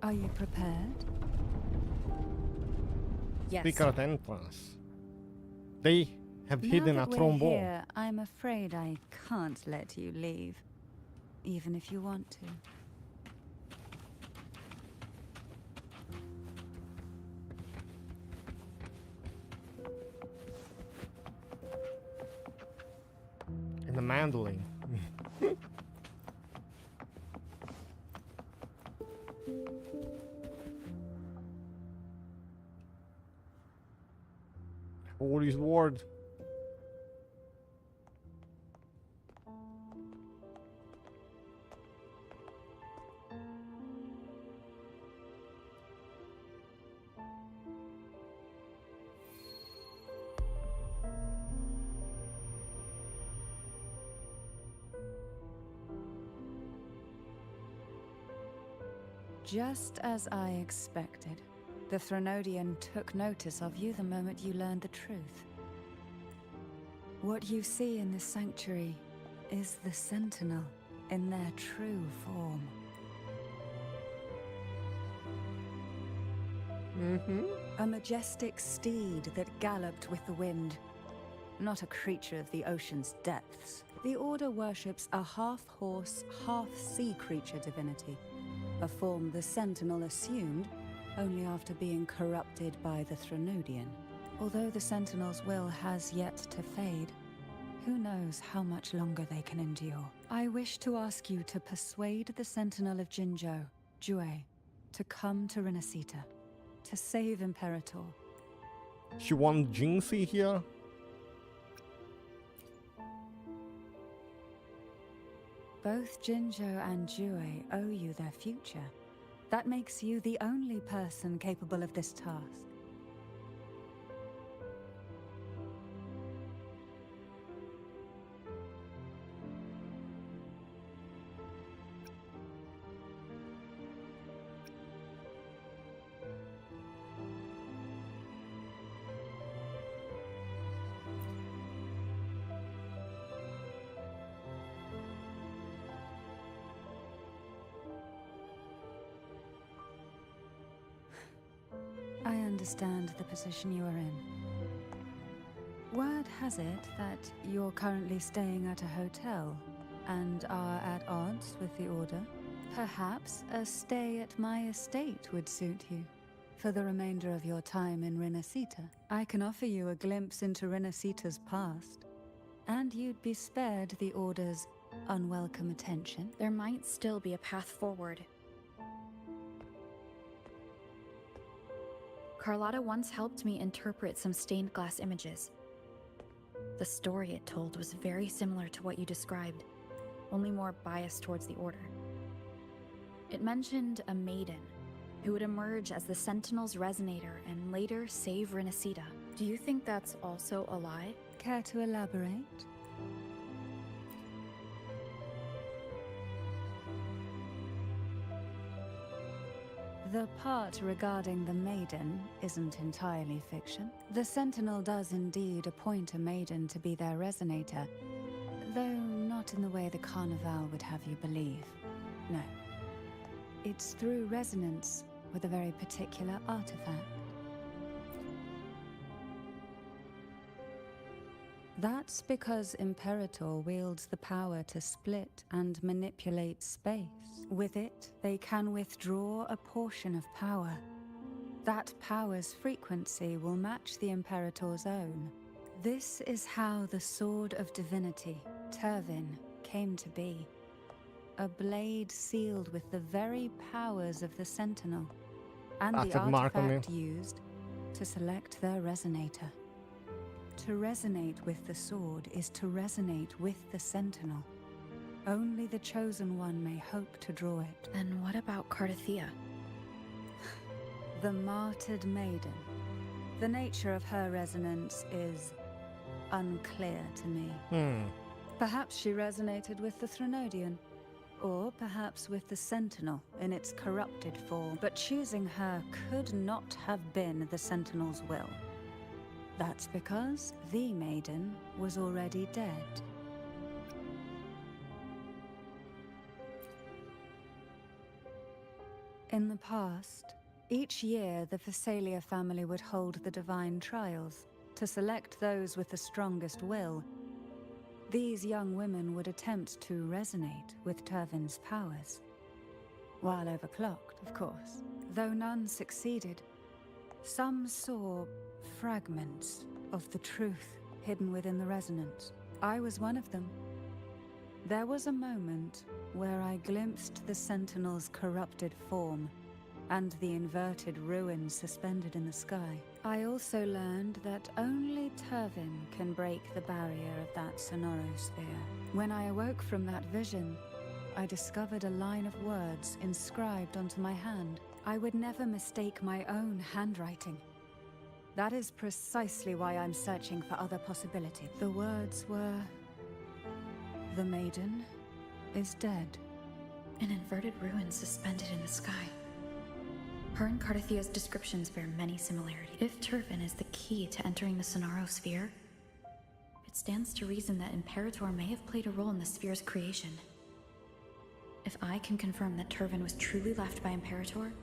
Are you prepared? Yes. Secret entrance. They have hidden Now a that we're trombone. here, I'm afraid I can't let you leave, even if you want to. And the mandolin. Holy sword. Just as I expected. The Threnodian took notice of you the moment you learned the truth. What you see in this sanctuary is the Sentinel in their true form. A majestic steed that galloped with the wind. Not a creature of the ocean's depths. The Order worships a half-horse, half-sea creature divinity. A form the Sentinel assumed only after being corrupted by the Threnodian. Although the Sentinel's will has yet to fade, who knows how much longer they can endure. I wish to ask you to persuade the Sentinel of Jinzhou, Jue, to come to Renacita, to save Imperator. She wants Jinxie here? Both Jinzhou and Jue owe you their future. That makes you the only person capable of this task. I understand the position you are in. Word has it that you're currently staying at a hotel and are at odds with the Order. Perhaps a stay at my estate would suit you for the remainder of your time in Renacita. I can offer you a glimpse into Renacita's past, and you'd be spared the Order's unwelcome attention. There might still be a path forward. Carlotta once helped me interpret some stained glass images. The story it told was very similar to what you described, only more biased towards the Order. It mentioned a maiden who would emerge as the Sentinel's resonator and later save Renacita. Do you think that's also a lie? Care to elaborate? The part regarding the maiden isn't entirely fiction. The Sentinel does indeed appoint a maiden to be their resonator, though not in the way the Carnival would have you believe. No. It's through resonance with a very particular artifact. That's because Imperator wields the power to split and manipulate space. With it, they can withdraw a portion of power. That power's frequency will match the Imperator's own. This is how the Sword of Divinity, Turvin, came to be. A blade sealed with the very powers of the Sentinel, and the artifact used to select their resonator. To resonate with the sword is to resonate with the Sentinel. Only the Chosen One may hope to draw it. Then what about Cardathea? The Martyred Maiden. The nature of her resonance is unclear to me. Perhaps she resonated with the Threnodian, or perhaps with the Sentinel in its corrupted form. But choosing her could not have been the Sentinel's will. That's because the maiden was already dead. In the past, each year the Phasalia family would hold the divine trials to select those with the strongest will. These young women would attempt to resonate with Turvin's powers. While overclocked, of course. Though none succeeded, some saw fragments of the truth hidden within the resonance. I was one of them. There was a moment where I glimpsed the Sentinel's corrupted form and the inverted ruins suspended in the sky. I also learned that only Turvin can break the barrier of that sonorosphere. When I awoke from that vision, I discovered a line of words inscribed onto my hand. I would never mistake my own handwriting. That is precisely why I'm searching for other possibilities. The words were, "The maiden is dead." An inverted ruin suspended in the sky. Her and Cardathea's descriptions bear many similarities. If Turvin is the key to entering the Sonaro sphere, it stands to reason that Imperator may have played a role in the sphere's creation. If I can confirm that Turvin was truly left by Imperator,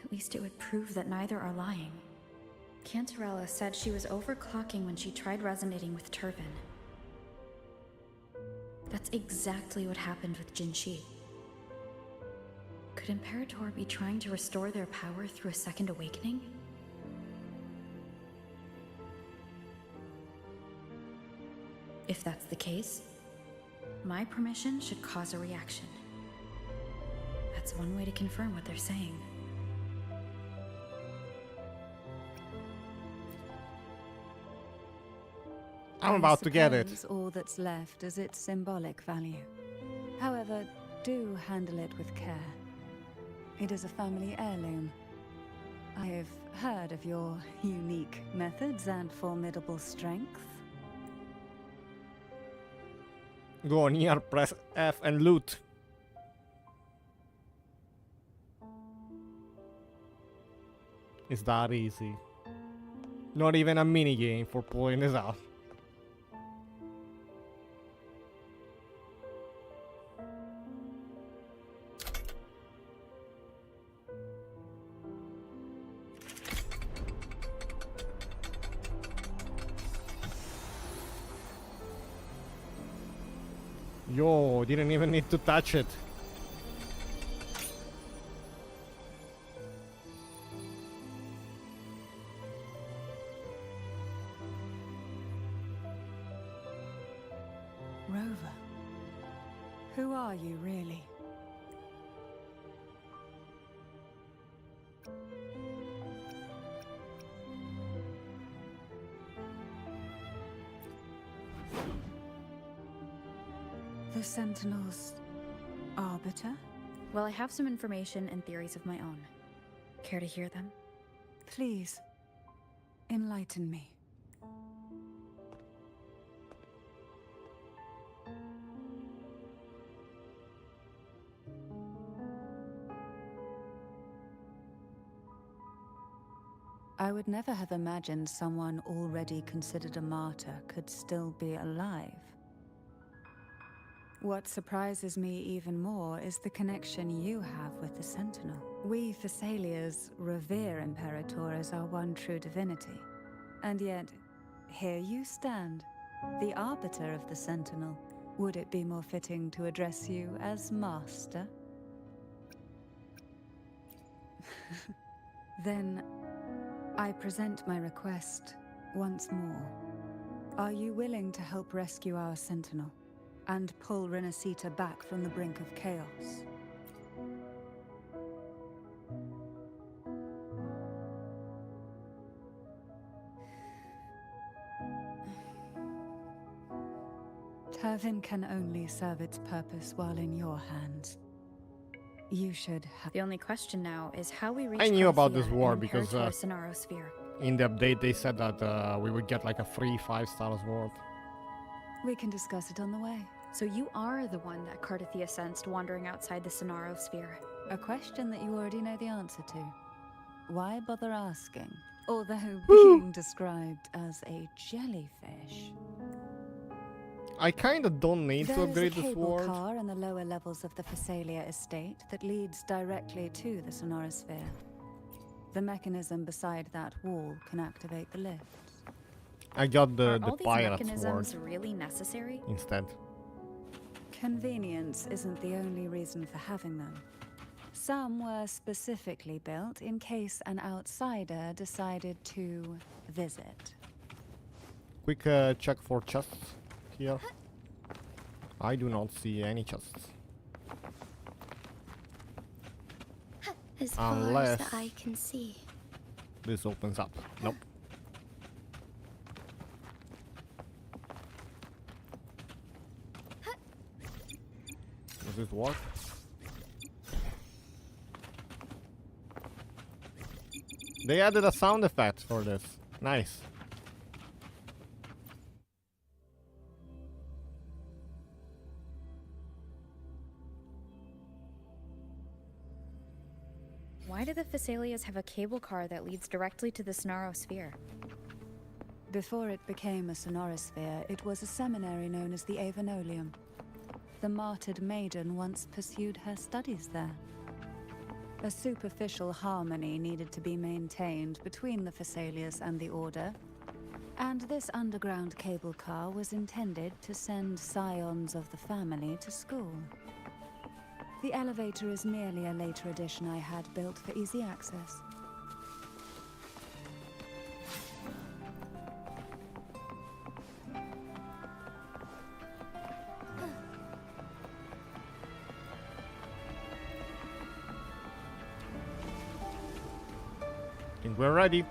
at least it would prove that neither are lying. Cantarella said she was overclocking when she tried resonating with Turvin. That's exactly what happened with Jinshi. Could Imperator be trying to restore their power through a second awakening? If that's the case, my permission should cause a reaction. That's one way to confirm what they're saying. I'm about to get it. All that's left is its symbolic value. However, do handle it with care. It is a family heirloom. I have heard of your unique methods and formidable strength. Go on here, press F and loot. It's that easy. Not even a mini game for pulling this out. Yo, didn't even need to touch it. Rover, who are you really? The Sentinel's arbiter? Well, I have some information and theories of my own. Care to hear them? Please, enlighten me. I would never have imagined someone already considered a martyr could still be alive. What surprises me even more is the connection you have with the Sentinel. We Thessalians revere Imperator as our one true divinity. And yet, here you stand, the arbiter of the Sentinel. Would it be more fitting to address you as Master? Then, I present my request once more. Are you willing to help rescue our Sentinel and pull Renacita back from the brink of chaos? Turvin can only serve its purpose while in your hands. You should have... The only question now is how we reach I knew about Panthea this war and because, Imperator Sonaro Sphere. In the update they said that we would get like a free 5-star sword. We can discuss it on the way. So you are the one that Cardathea sensed wandering outside the Sonaro Sphere. A question that you already know the answer to. Why bother asking? Although being described as a jellyfish. I kinda don't need to upgrade the There is a cable sword. car in the lower levels of the Phasalia estate that leads directly to the Sonorosphere. The mechanism beside that wall can activate the lifts. I got the Are all these pirate mechanisms sword really necessary? instead. Convenience isn't the only reason for having them. Some were specifically built in case an outsider decided to visit. Quick check for chests here. I do not see any chests. As Unless- far as the eye can see. This opens up. Nope. Does this work? They added a sound effect for this. Nice. Why do the Thessalias have a cable car that leads directly to the Sonaro Sphere? Before it became a Sonorosphere, it was a seminary known as the Avenolium. The martyred maiden once pursued her studies there. A superficial harmony needed to be maintained between the Phassalias and the Order, and this underground cable car was intended to send scions of the family to school. The elevator is merely a later addition I had built for easy access. Think we're ready.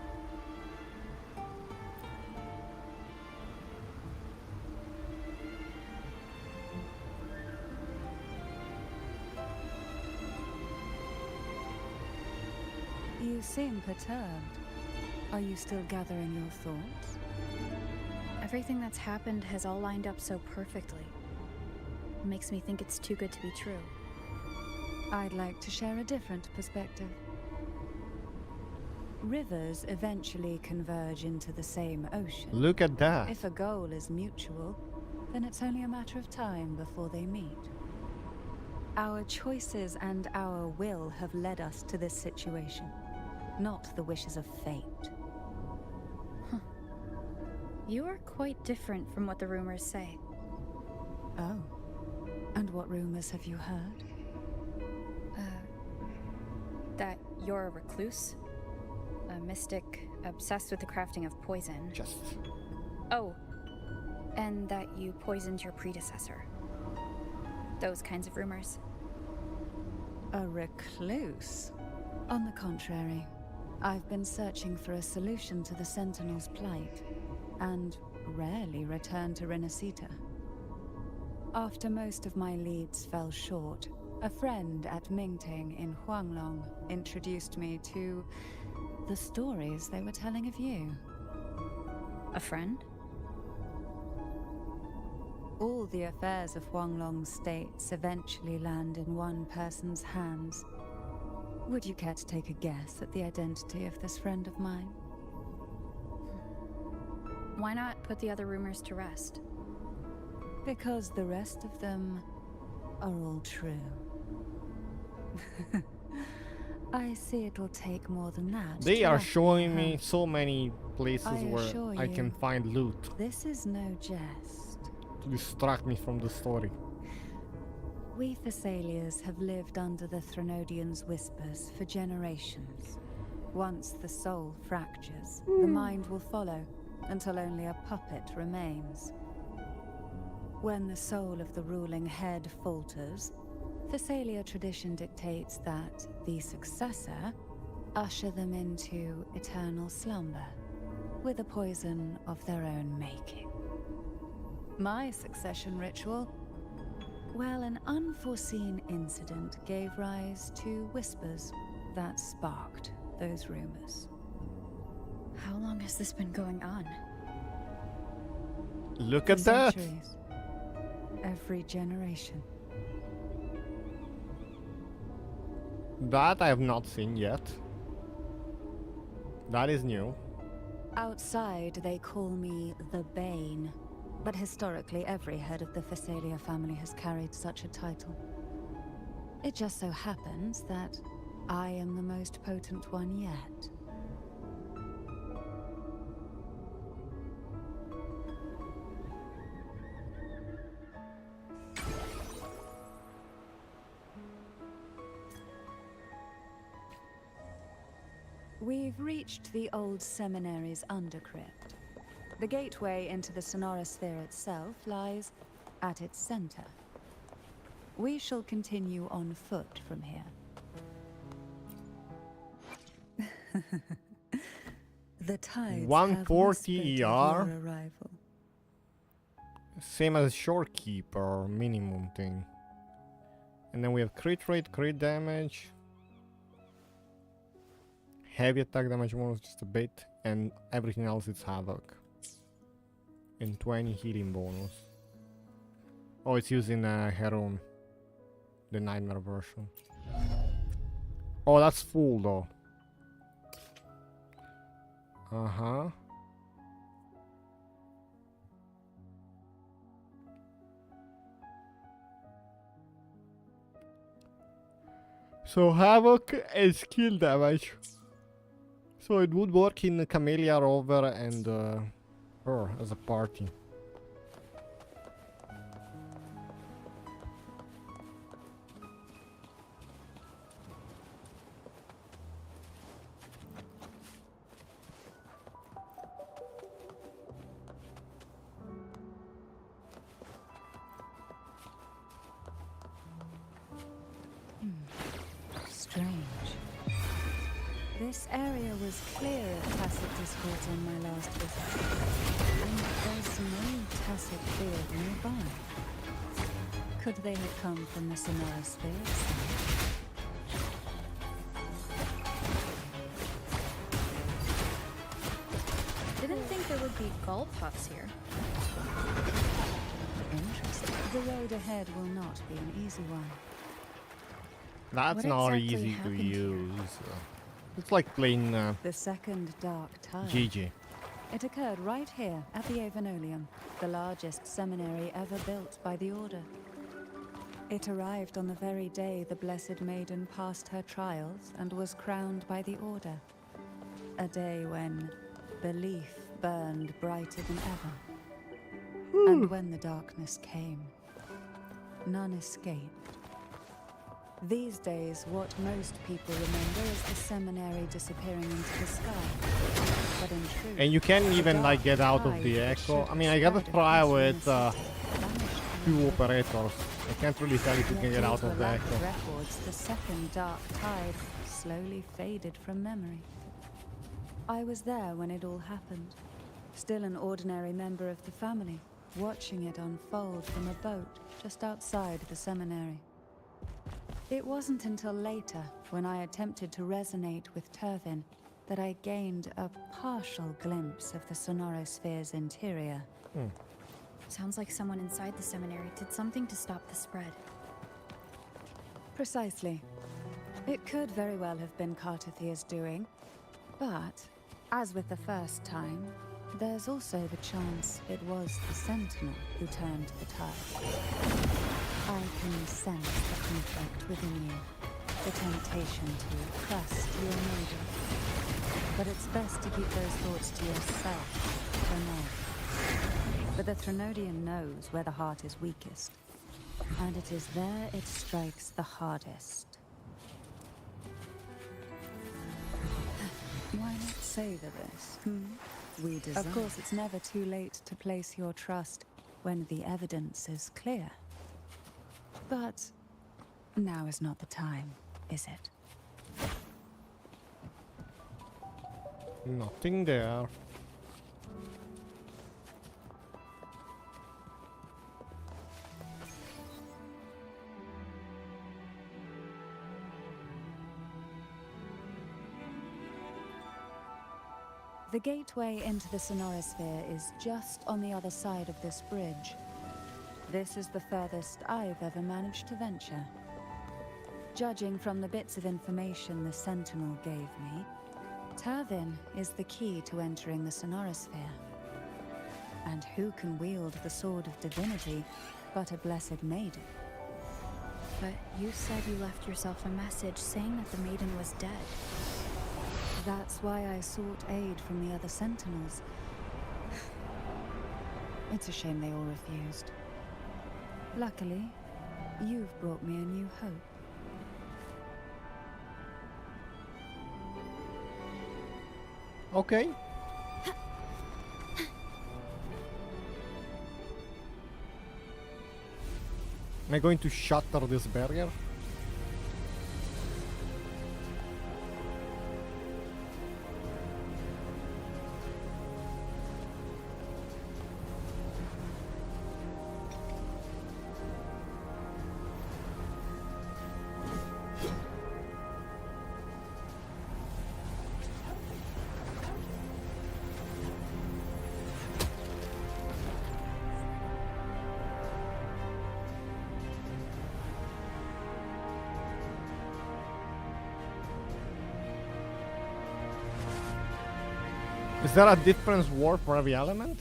You seem perturbed. Are you still gathering your thoughts? Everything that's happened has all lined up so perfectly. It makes me think it's too good to be true. I'd like to share a different perspective. Rivers eventually converge into the same ocean. Look at that. If a goal is mutual, then it's only a matter of time before they meet. Our choices and our will have led us to this situation, not the wishes of fate. You are quite different from what the rumors say. Oh. And what rumors have you heard? That you're a recluse? A mystic obsessed with the crafting of poison. Just... Oh, and that you poisoned your predecessor. Those kinds of rumors. A recluse? On the contrary, I've been searching for a solution to the Sentinel's plight, and rarely return to Renacita. After most of my leads fell short, a friend at Mingting in Huanglong introduced me to the stories they were telling of you. A friend? All the affairs of Huanglong's states eventually land in one person's hands. Would you care to take a guess at the identity of this friend of mine? Why not put the other rumors to rest? Because the rest of them are all true. I see it'll take more than that. They to are wrap showing your me hands. so many places I where assure I can you, find loot This is no jest. to distract me from the story. We Thessalians have lived under the Threnodians' whispers for generations. Once the soul fractures, the mind will follow, until only a puppet remains. When the soul of the ruling head falters, Thessalia tradition dictates that the successor usher them into eternal slumber, with a poison of their own making. My succession ritual? Well, an unforeseen incident gave rise to whispers that sparked those rumors. How long has this been going on? Look For at that! centuries. Every generation. That I have not seen yet. That is new. Outside, they call me the Bane, but historically every head of the Thessalia family has carried such a title. It just so happens that I am the most potent one yet. We've reached the old seminary's undercrypt. The gateway into the Sonorosphere itself lies at its center. We shall continue on foot from here. The tides 140 have ER? whispered of your arrival. Same as Shorekeeper minimum thing. And then we have crit rate, crit damage. Heavy attack damage bonus just a bit. And everything else is Havoc. And 20 healing bonus. Oh, it's using Heron. The Nightmare version. Oh, that's full though. Uh-huh. So Havoc and skill damage. So it would work in Camellia, Rover and her as a party. Strange. This area was clear of Tacet discords on my last visit. And there's no Tacet field nearby. Could they have come from the Sonorosphere itself? feed gull puffs here. Interesting. The road ahead will not be an easy one. That's What not exactly easy to happened here? use. It's like playing The second dark tide. GG. It occurred right here at the Avenolium, the largest seminary ever built by the Order. It arrived on the very day the Blessed Maiden passed her trials and was crowned by the Order. A day when belief burned brighter than ever. And when the darkness came, none escaped. These days, what most people remember is the seminary disappearing into the sky. But in truth, And you can't the even like dark get out of tide the that echo. shook I mean, the I gotta spread try across with the city vanished from two the operators. I can't really tell if you can get out of the lack of echo. records, the second dark tide slowly faded from memory. I was there when it all happened, still an ordinary member of the family, watching it unfold from a boat just outside the seminary. It wasn't until later, when I attempted to resonate with Turvin, that I gained a partial glimpse of the Sonorosphere's interior. Sounds like someone inside the seminary did something to stop the spread. Precisely. It could very well have been Cartathia's doing, but, as with the first time, there's also the chance it was the Sentinel who turned the tide. I can sense the conflict within you, the temptation to trust your neighbor. But it's best to keep those thoughts to yourself for now. But the Threnodian knows where the heart is weakest, and it is there it strikes the hardest. Why not savor this? We deserve. Of course, it's never too late to place your trust when the evidence is clear. But now is not the time, is it? Nothing there. The gateway into the Sonorosphere is just on the other side of this bridge. This is the furthest I've ever managed to venture. Judging from the bits of information the Sentinel gave me, Turvin is the key to entering the Sonorosphere. And who can wield the Sword of Divinity but a Blessed Maiden? But you said you left yourself a message saying that the maiden was dead. That's why I sought aid from the other Sentinels. It's a shame they all refused. Luckily, you've brought me a new hope. Okay. Am I going to shatter this barrier? Is there a different word for every element?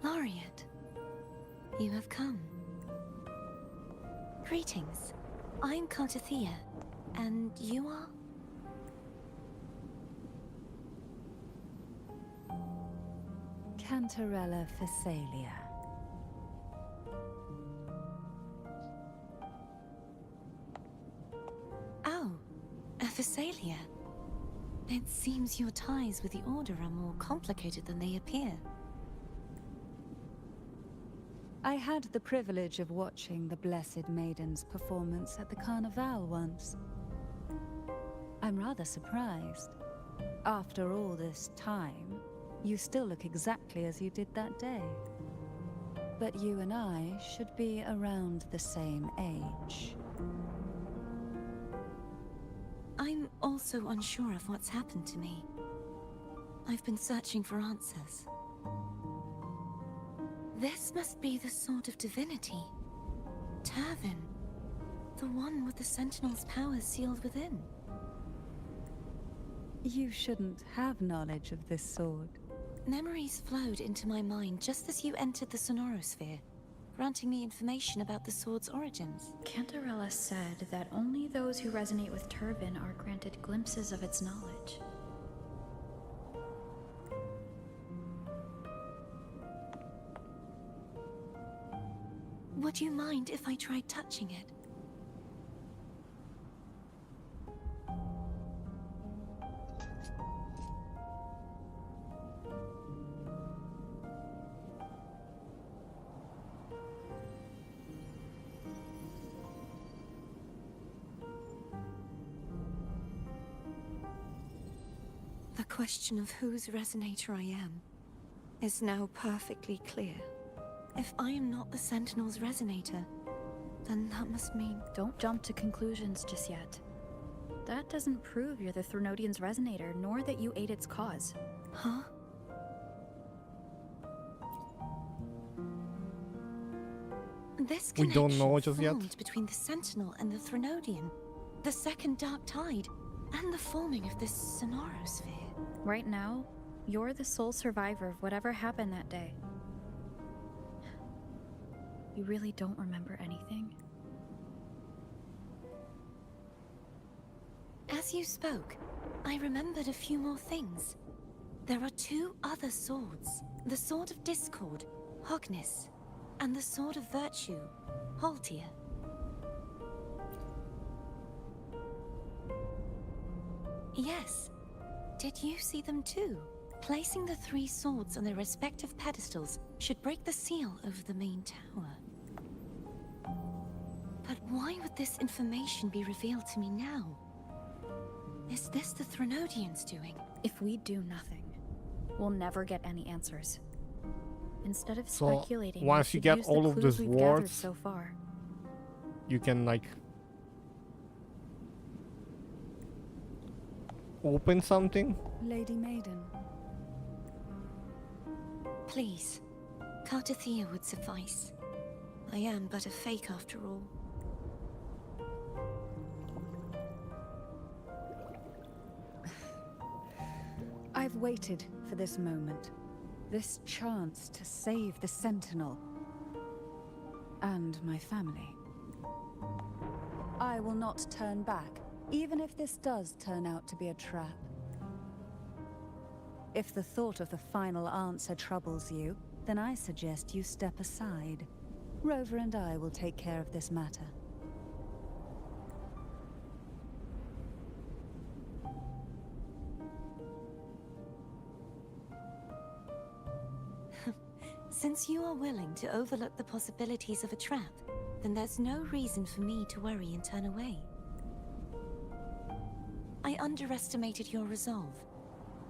Laureate, you have come. Greetings. I'm Cartathea, and you are? Cantarella Phasalia. Oh, a Phasalia. It seems your ties with the Order are more complicated than they appear. I had the privilege of watching the Blessed Maiden's performance at the Carnival once. I'm rather surprised. After all this time, you still look exactly as you did that day. But you and I should be around the same age. I'm also unsure of what's happened to me. I've been searching for answers. This must be the Sword of Divinity. Turvin. The one with the Sentinel's powers sealed within. You shouldn't have knowledge of this sword. Memories flowed into my mind just as you entered the Sonorosphere, granting me information about the sword's origins. Cantarella said that only those who resonate with Turvin are granted glimpses of its knowledge. Would you mind if I tried touching it? The question of whose resonator I am is now perfectly clear. If I am not the Sentinel's resonator, then that must mean... Don't jump to conclusions just yet. That doesn't prove you're the Threnodian's resonator, nor that you aid its cause. Huh? This We don't know connection just yet. formed between the Sentinel and the Threnodian, the second Dark Tide, and the forming of this Sonorosphere. Right now, you're the sole survivor of whatever happened that day. You really don't remember anything? As you spoke, I remembered a few more things. There are two other swords. The Sword of Discord, Hognis, and the Sword of Virtue, Haltia. Yes. Did you see them too? Placing the three swords on their respective pedestals should break the seal over the main tower. But why would this information be revealed to me now? Is this the Threnodians' doing? If we do nothing, we'll never get any answers. Instead of So, speculating, once we you should get use all the of clues these we've gathered words, so far. you can like open something. Lady Maiden, Please, Cartathea would suffice. I am but a fake after all. I've waited for this moment. This chance to save the Sentinel. And my family. I will not turn back, even if this does turn out to be a trap. If the thought of the final answer troubles you, then I suggest you step aside. Rover and I will take care of this matter. Since you are willing to overlook the possibilities of a trap, then there's no reason for me to worry and turn away. I underestimated your resolve.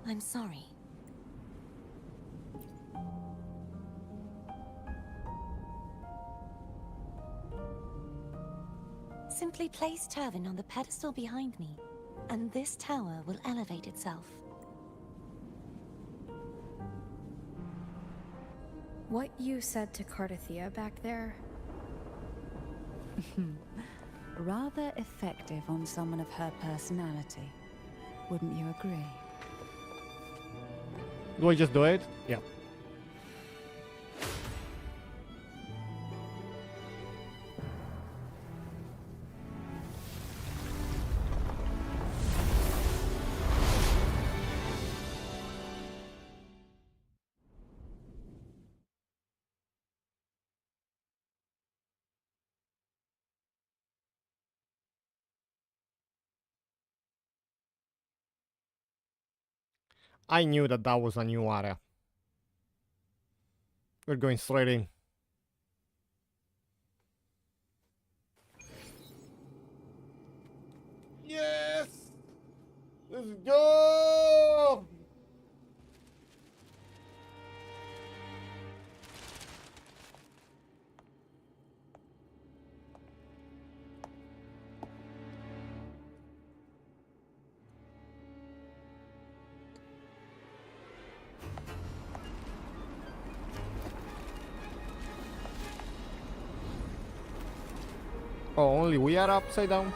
I'm sorry. Simply place Turvin on the pedestal behind me, and this tower will elevate itself. What you said to Cartathea back there, Rather effective on someone of her personality. Wouldn't you agree? Do I just do it? Yeah. I knew that that was a new area. We're going straight in. Let's go! Oh, only we are upside down?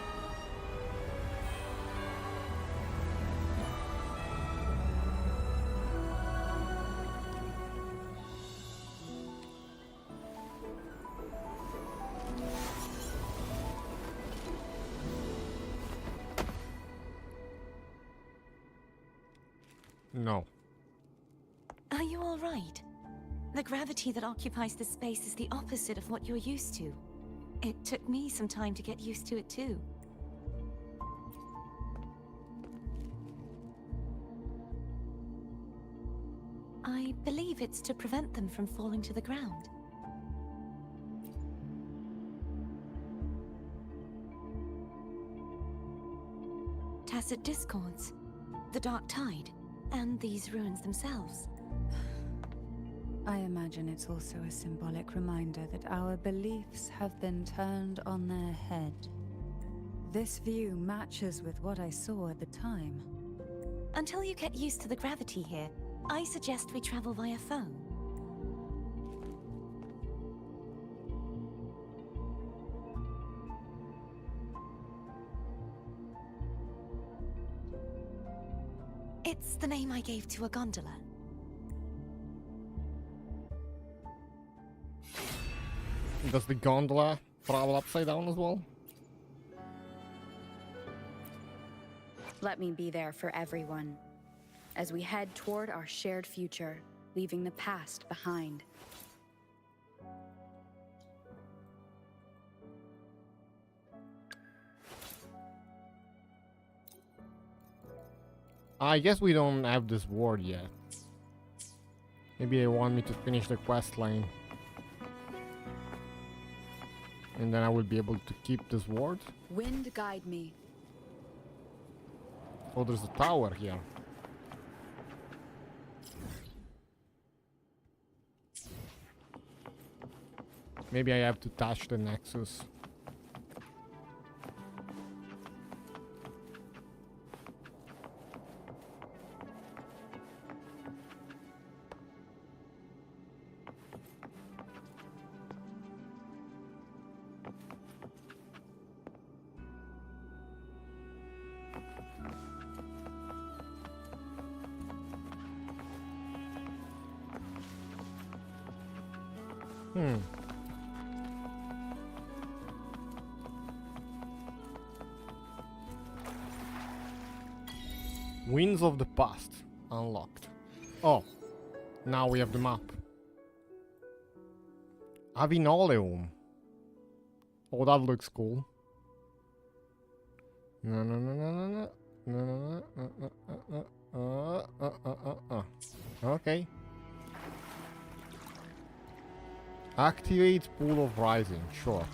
No. Are you all right? The gravity that occupies this space is the opposite of what you're used to. It took me some time to get used to it too. I believe it's to prevent them from falling to the ground. Tacit discords, the dark tide, and these ruins themselves. I imagine it's also a symbolic reminder that our beliefs have been turned on their head. This view matches with what I saw at the time. Until you get used to the gravity here, I suggest we travel via phone. It's the name I gave to a gondola. Does the gondola travel upside down as well? Let me be there for everyone as we head toward our shared future, leaving the past behind. I guess we don't have this ward yet. Maybe they want me to finish the quest line. And then I will be able to keep this ward. Wind guide me. Oh, there's a tower here. Maybe I have to touch the nexus. Winds of the past unlocked. Oh, now we have the map. Avinoleum. Oh, that looks cool. No, no, no, no, no, no, no, no, no, Okay. Activate Pool of Rising, sure.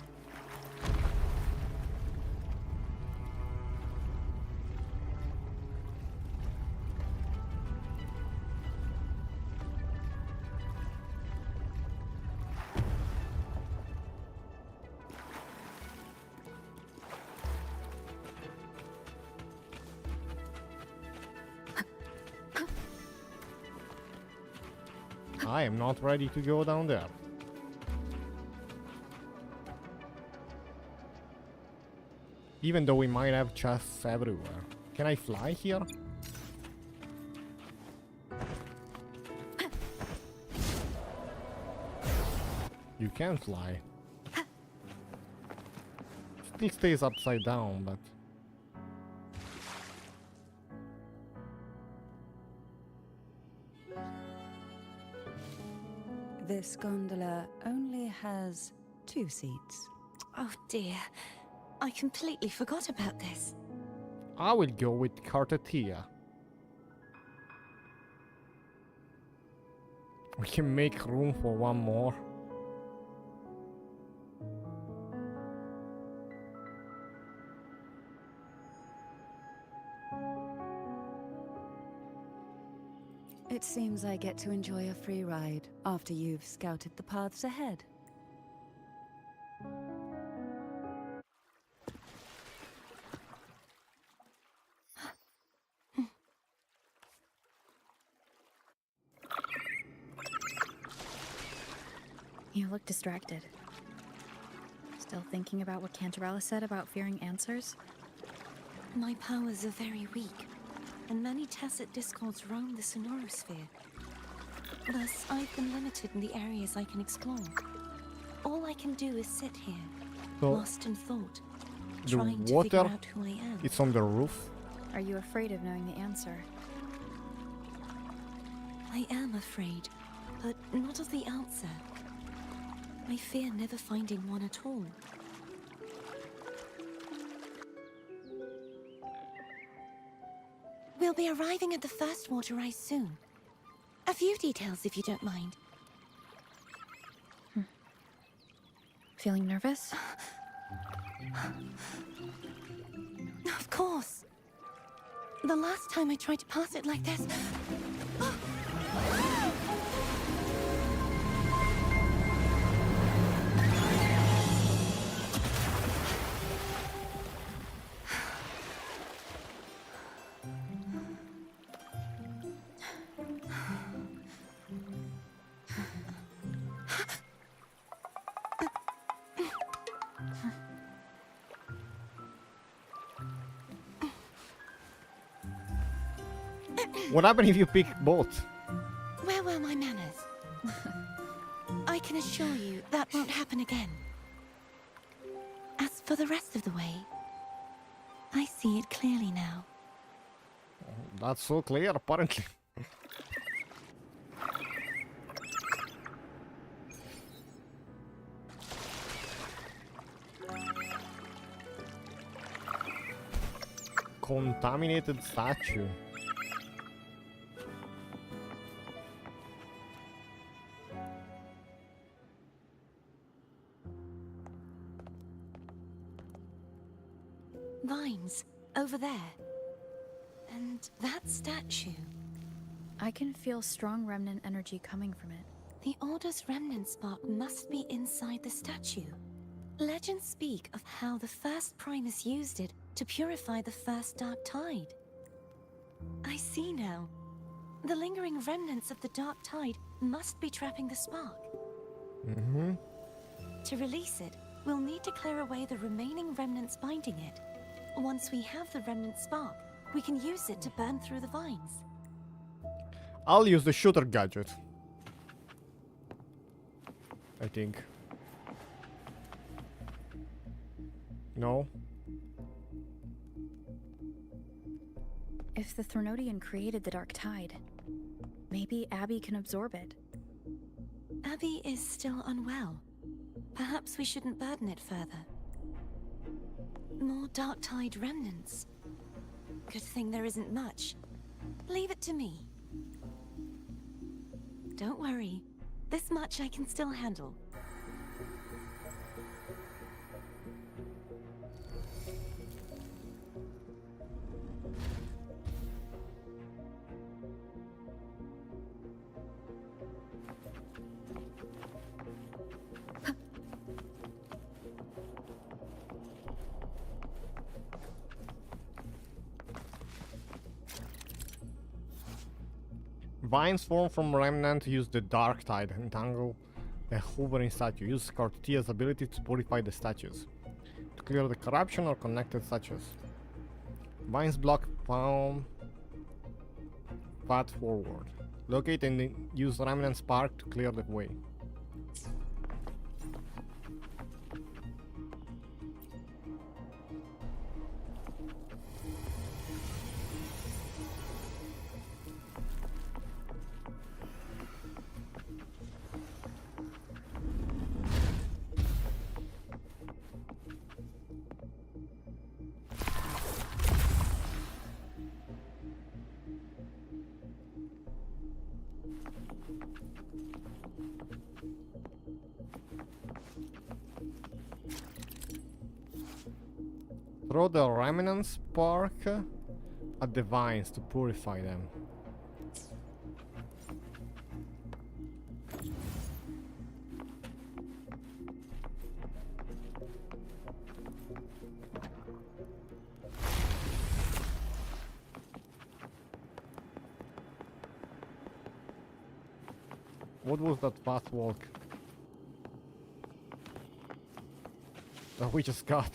I am not ready to go down there. Even though we might have chests everywhere. Can I fly here? You can fly. Still stays upside down, but... This gondola only has 2 seats. Oh dear, I completely forgot about this. I will go with Cartatia. We can make room for one more. It seems I get to enjoy a free ride after you've scouted the paths ahead. You look distracted. Still thinking about what Cantarella said about fearing answers? My powers are very weak, and many tacit discords roam the sonorosphere. Thus, I've been limited in the areas I can explore. All I can do is sit here, So lost in thought, the trying to figure water, out who I am. it's on the roof. Are you afraid of knowing the answer? I am afraid, but not of the answer. I fear never finding one at all. We'll be arriving at the first water rise soon. A few details, if you don't mind. Feeling nervous? Of course. The last time I tried to pass it like this... What happened if you pick both? Where were my manners? I can assure you that won't happen again. As for the rest of the way, I see it clearly now. That's so clear, apparently. Contaminated statue. Vines, over there. And that statue. I can feel strong remnant energy coming from it. The Order's remnant spark must be inside the statue. Legends speak of how the first Primus used it to purify the first Dark Tide. I see now. The lingering remnants of the Dark Tide must be trapping the spark. Mm-hmm. To release it, we'll need to clear away the remaining remnants binding it. Once we have the remnant spark, we can use it to burn through the vines. I'll use the shooter gadget. I think. No? If the Threnodian created the Dark Tide, maybe Abby can absorb it. Abby is still unwell. Perhaps we shouldn't burden it further. More Dark Tide remnants. Good thing there isn't much. Leave it to me. Don't worry. This much I can still handle. Vines formed from remnant use the Dark Tide and entangle a hovering statue. Use Cartia's ability to purify the statues to clear the corruption or connected statues. Vines block path forward. Locate and then use remnant spark to clear the way. Throw the remnant spark at the vines to purify them. What was that fast walk that we just got?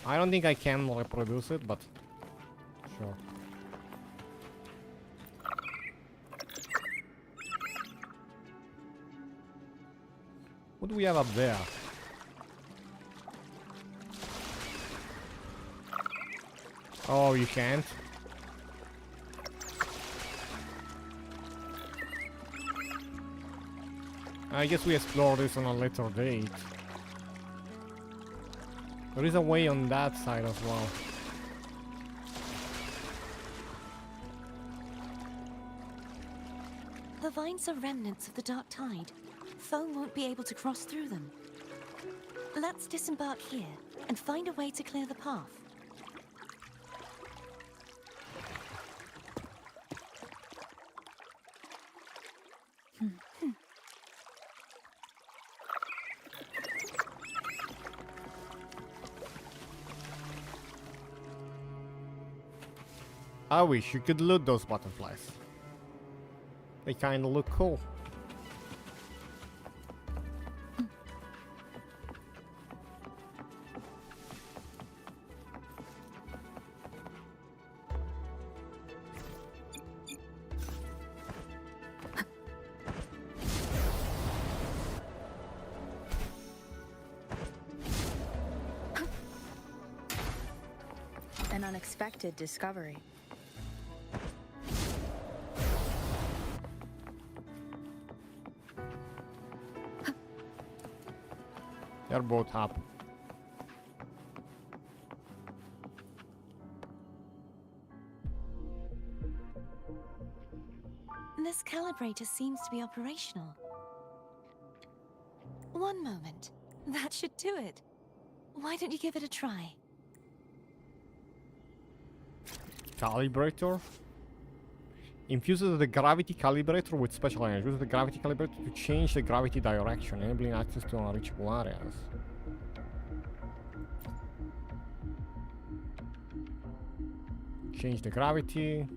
I don't think I can reproduce it, but sure. What do we have up there? Oh, you can't? I guess we explore this on a later date. There is a way on that side as well. The vines are remnants of the dark tide. Foe won't be able to cross through them. Let's disembark here and find a way to clear the path. I wish you could loot those butterflies. They kinda look cool. An unexpected discovery. They're both up. This calibrator seems to be operational. One moment. That should do it. Why don't you give it a try? Calibrator? Infuses the gravity calibrator with special energy. Use the gravity calibrator to change the gravity direction, enabling access to unreachable areas. Change the gravity.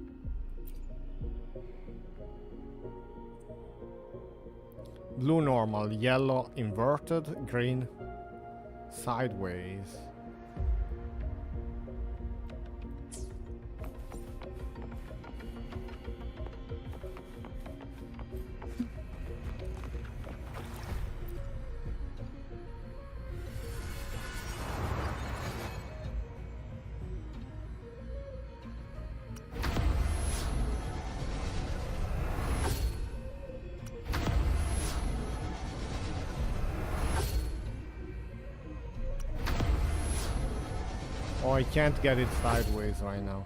Blue normal, yellow inverted, green sideways. Oh, I can't get it sideways right now.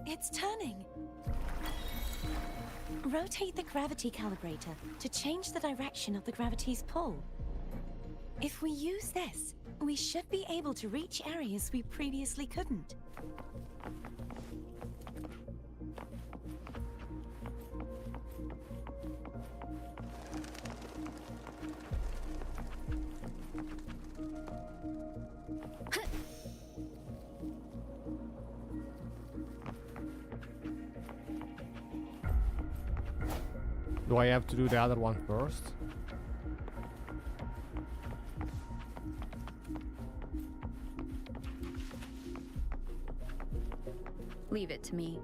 It's turning. Rotate the gravity calibrator to change the direction of the gravity's pull. If we use this, we should be able to reach areas we previously couldn't. Do I have to do the other one first? Leave it to me.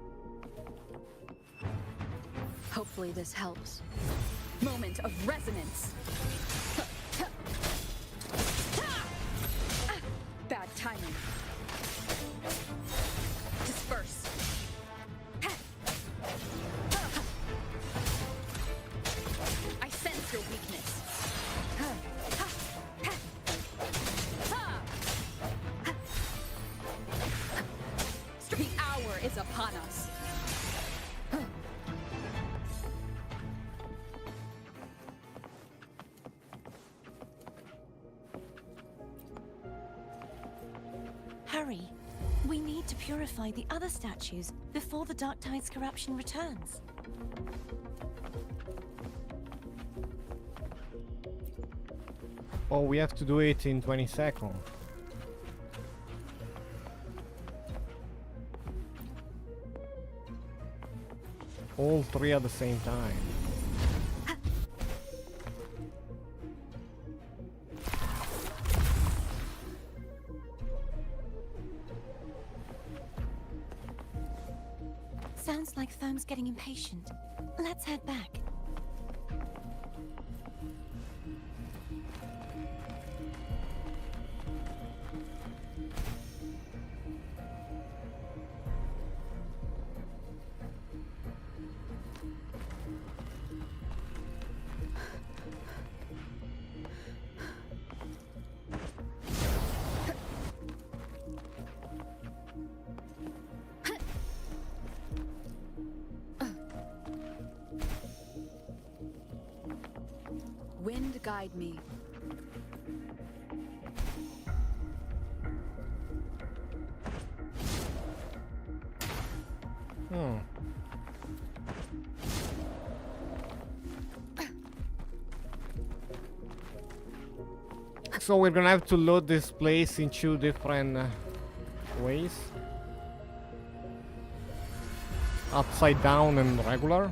Hopefully this helps. Moment of resonance. Bad timing. Disperse. I sense your weakness. The hour is upon us. Hurry. We need to purify the other statues before the Dark Tide's corruption returns. Oh, we have to do it in 20 seconds. All three at the same time. Sounds like Foam's getting impatient. Let's head back. Wind guide me. So we're gonna have to load this place in two different ways. Upside down and regular.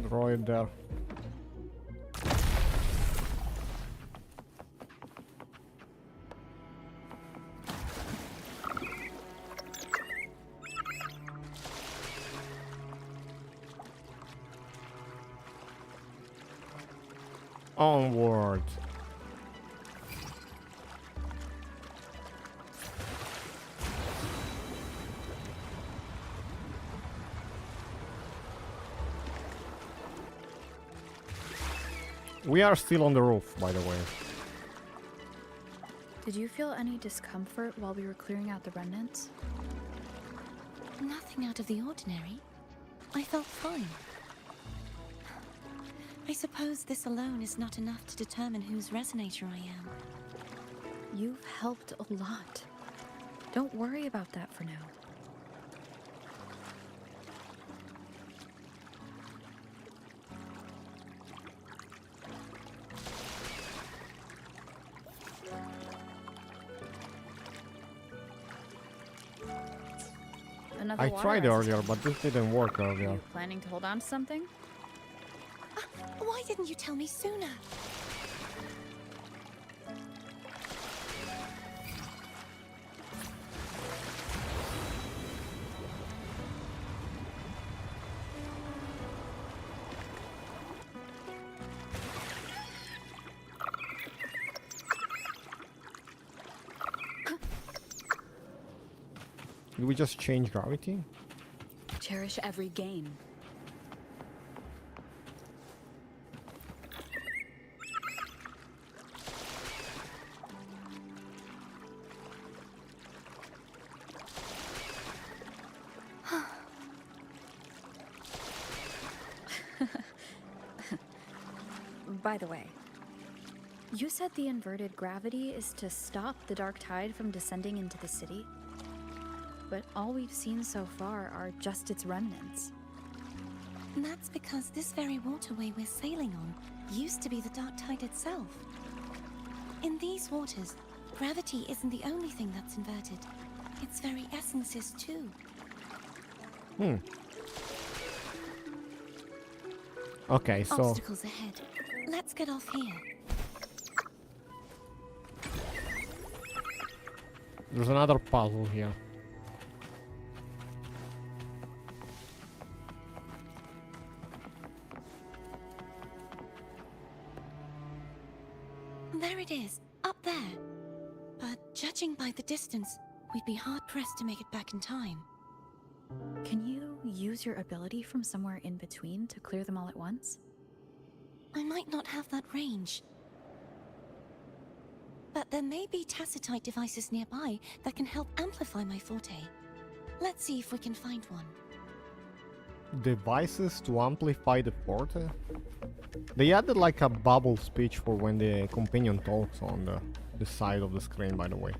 Draw it there. Onward. We are still on the roof, by the way. Did you feel any discomfort while we were clearing out the remnants? Nothing out of the ordinary. I felt fine. I suppose this alone is not enough to determine whose resonator I am. You've helped a lot. Don't worry about that for now. I tried earlier, but this didn't work earlier. Planning to hold on to something? Why didn't you tell me sooner? Did we just change gravity? Cherish every gain. By the way, you said the inverted gravity is to stop the dark tide from descending into the city? But all we've seen so far are just its remnants. And that's because this very waterway we're sailing on used to be the dark tide itself. In these waters, gravity isn't the only thing that's inverted. Its very essence is too. Okay, so... Obstacles ahead. Let's get off here. There's another puzzle here. There it is, up there. But judging by the distance, we'd be hard-pressed to make it back in time. Can you use your ability from somewhere in between to clear them all at once? I might not have that range. But there may be tacitite devices nearby that can help amplify my forte. Let's see if we can find one. Devices to amplify the forte? They added like a bubble speech for when the companion talks on the the side of the screen, by the way.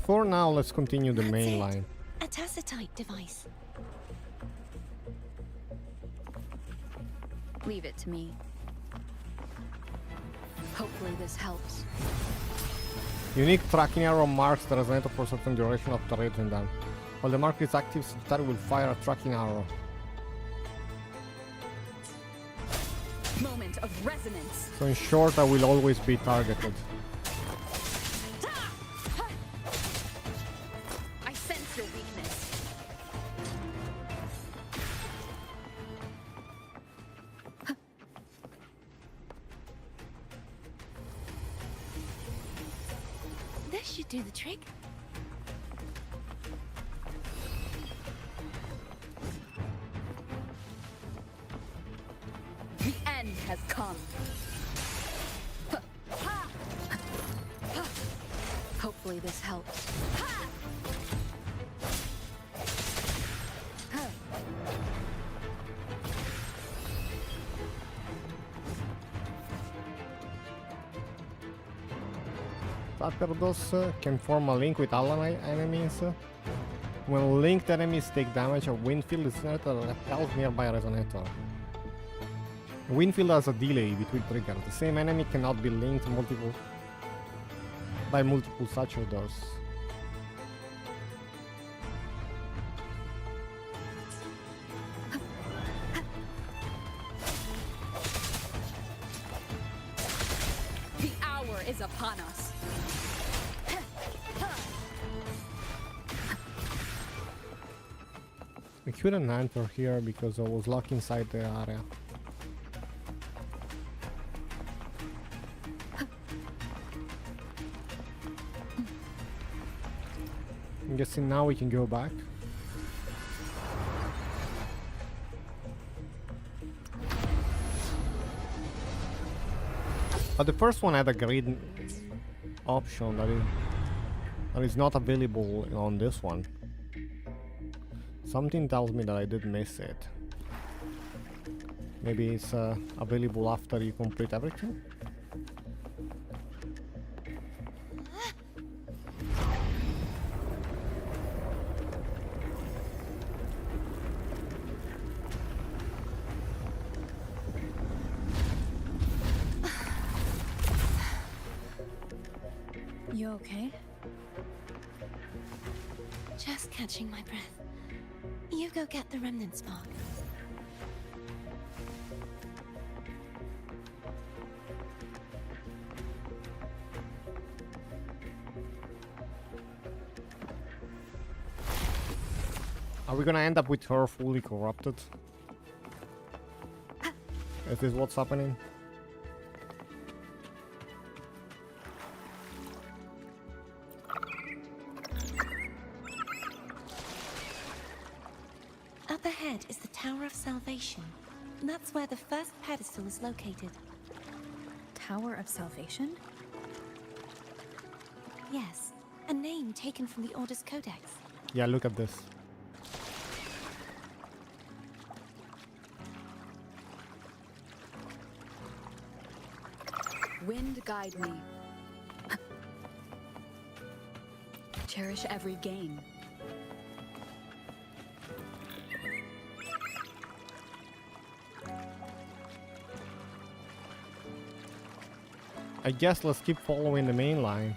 For now, let's continue the That's main it. line. A tacitite device. Leave it to me. Hopefully this helps. Unique tracking arrow marks the resonator for a certain duration after hitting them. While the mark is active, Sagittarius will fire a tracking arrow. Moment of resonance. So in short, I will always be targeted. I sense your weakness. This should do the trick. The end has come. Hopefully this helps. Sacerdos can form a link with allied enemies. When linked enemies take damage, a wind field is repels nearby a resonator. A wind field has a delay between triggers. The same enemy cannot be linked by multiple sacerdos. The hour is upon us. I couldn't enter here because I was locked inside the area. I'm guessing now we can go back. But the first one had a grid option that is not available on this one. Something tells me that I did miss it. Maybe it's available after you complete everything? You okay? Just catching my breath. You go get the remnant spark. Are we gonna end up with her fully corrupted? Is this what's happening? Up ahead is the Tower of Salvation. That's where the first pedestal is located. Tower of Salvation? Yes, a name taken from the Order's Codex. Yeah, look at this. Wind guide me. Cherish every gain. I guess let's keep following the main line.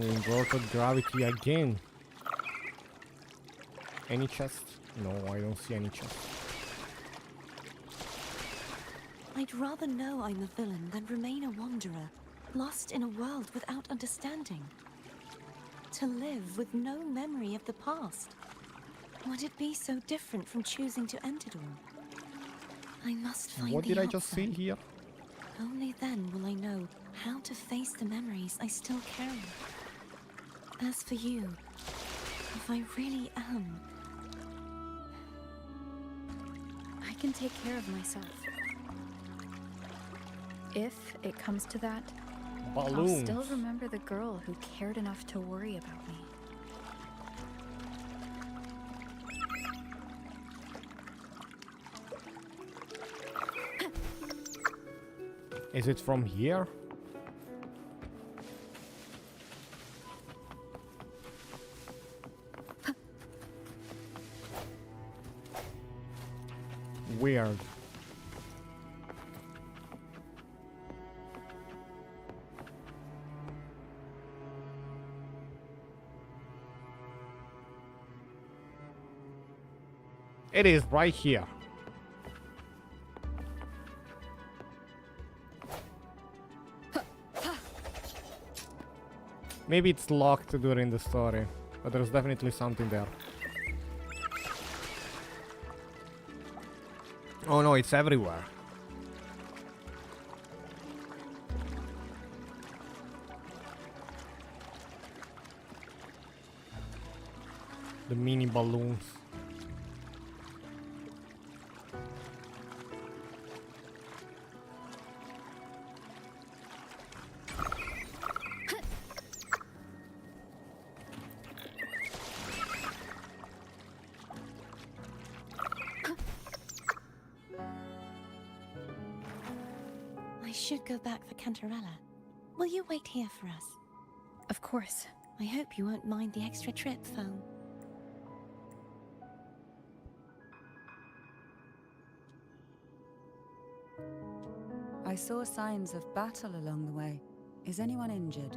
Inverted gravity again. Any chest? No, I don't see any chest. I'd rather know I'm a villain than remain a wanderer, lost in a world without understanding. To live with no memory of the past. Would it be so different from choosing to end it all? I must find What the did I just see answer. here? Only then will I know how to face the memories I still carry. As for you, if I really am... I can take care of myself. If it comes to that, Balloons. I'll still remember the girl who cared enough to worry about me. Is it from here? Weird. It is right here. Maybe it's locked during the story, but there's definitely something there. Oh no, it's everywhere. The mini balloons. I should go back for Cantarella. Will you wait here for us? Of course. I hope you won't mind the extra trip, Foam. I saw signs of battle along the way. Is anyone injured?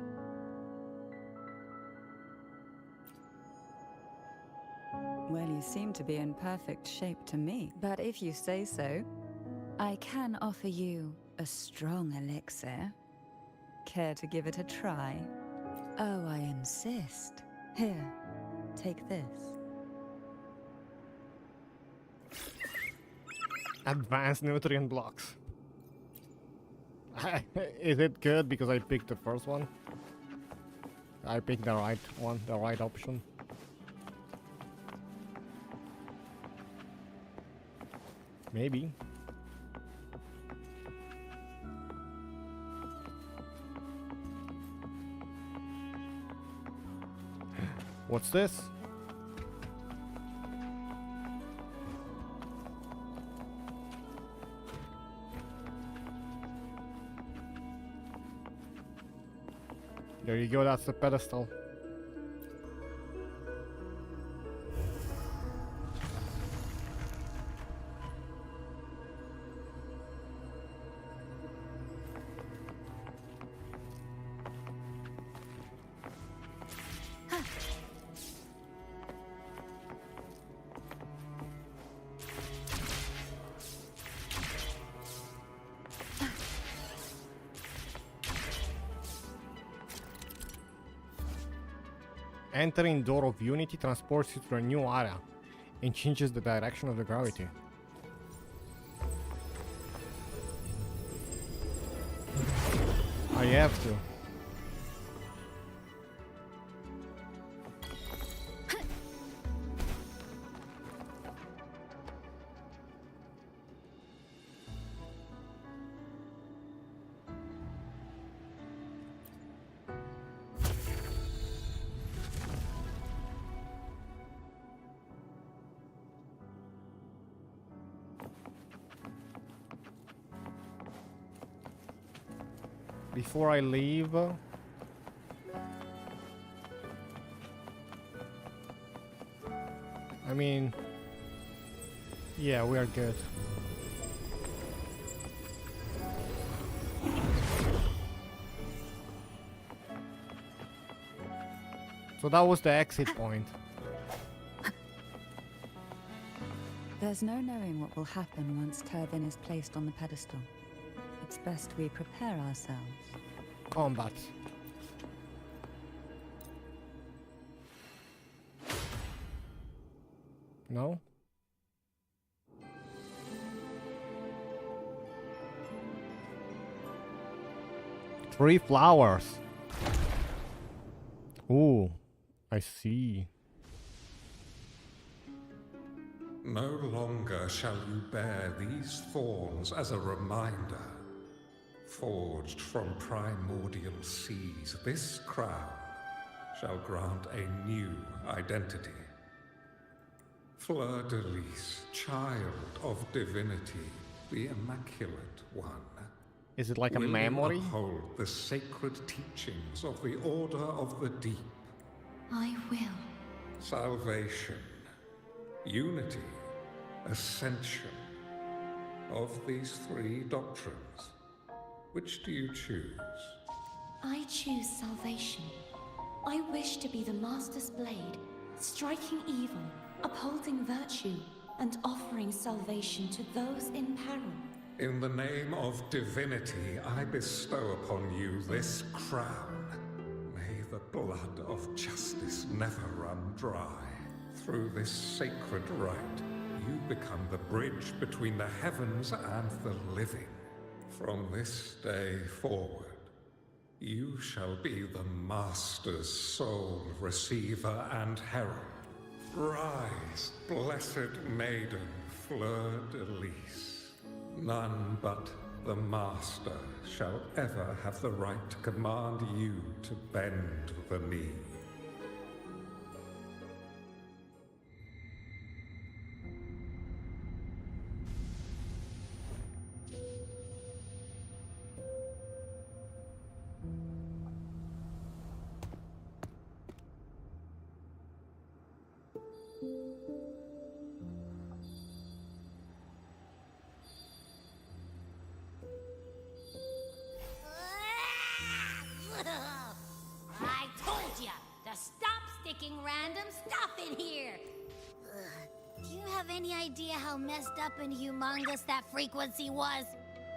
Well, you seem to be in perfect shape to me. But if you say so, I can offer you a strong elixir. Care to give it a try? Oh, I insist. Here, take this. Advanced nutrient blocks. Is it good because I picked the first one? I picked the right one, the right option. Maybe. What's this? There you go, that's the pedestal. Entering Door of Unity transports you to a new area and changes the direction of the gravity. I have to. Before I leave, I mean, yeah, we are good. So that was the exit point. There's no knowing what will happen once Turvin is placed on the pedestal. It's best we prepare ourselves. Combat. No? Three flowers. Ooh, I see. No longer shall you bear these thorns as a reminder. Forged from primordial seas, this crown shall grant a new identity. Fleur-de-Lis, child of divinity, the Immaculate One. Is it like a Will you memory? uphold the sacred teachings of the Order of the Deep? I will. Salvation, unity, ascension. Of these three doctrines, which do you choose? I choose salvation. I wish to be the Master's blade, striking evil, upholding virtue, and offering salvation to those in peril. In the name of divinity, I bestow upon you this crown. May the blood of justice never run dry. Through this sacred rite, you become the bridge between the heavens and the living. From this day forward, you shall be the Master's sole receiver and herald. Rise, blessed maiden, Fleur-de-Lis. None but the Master shall ever have the right to command you to bend the knee. I told ya to stop sticking random stuff in here. Ugh. Do you have any idea how messed up and humongous that frequency was?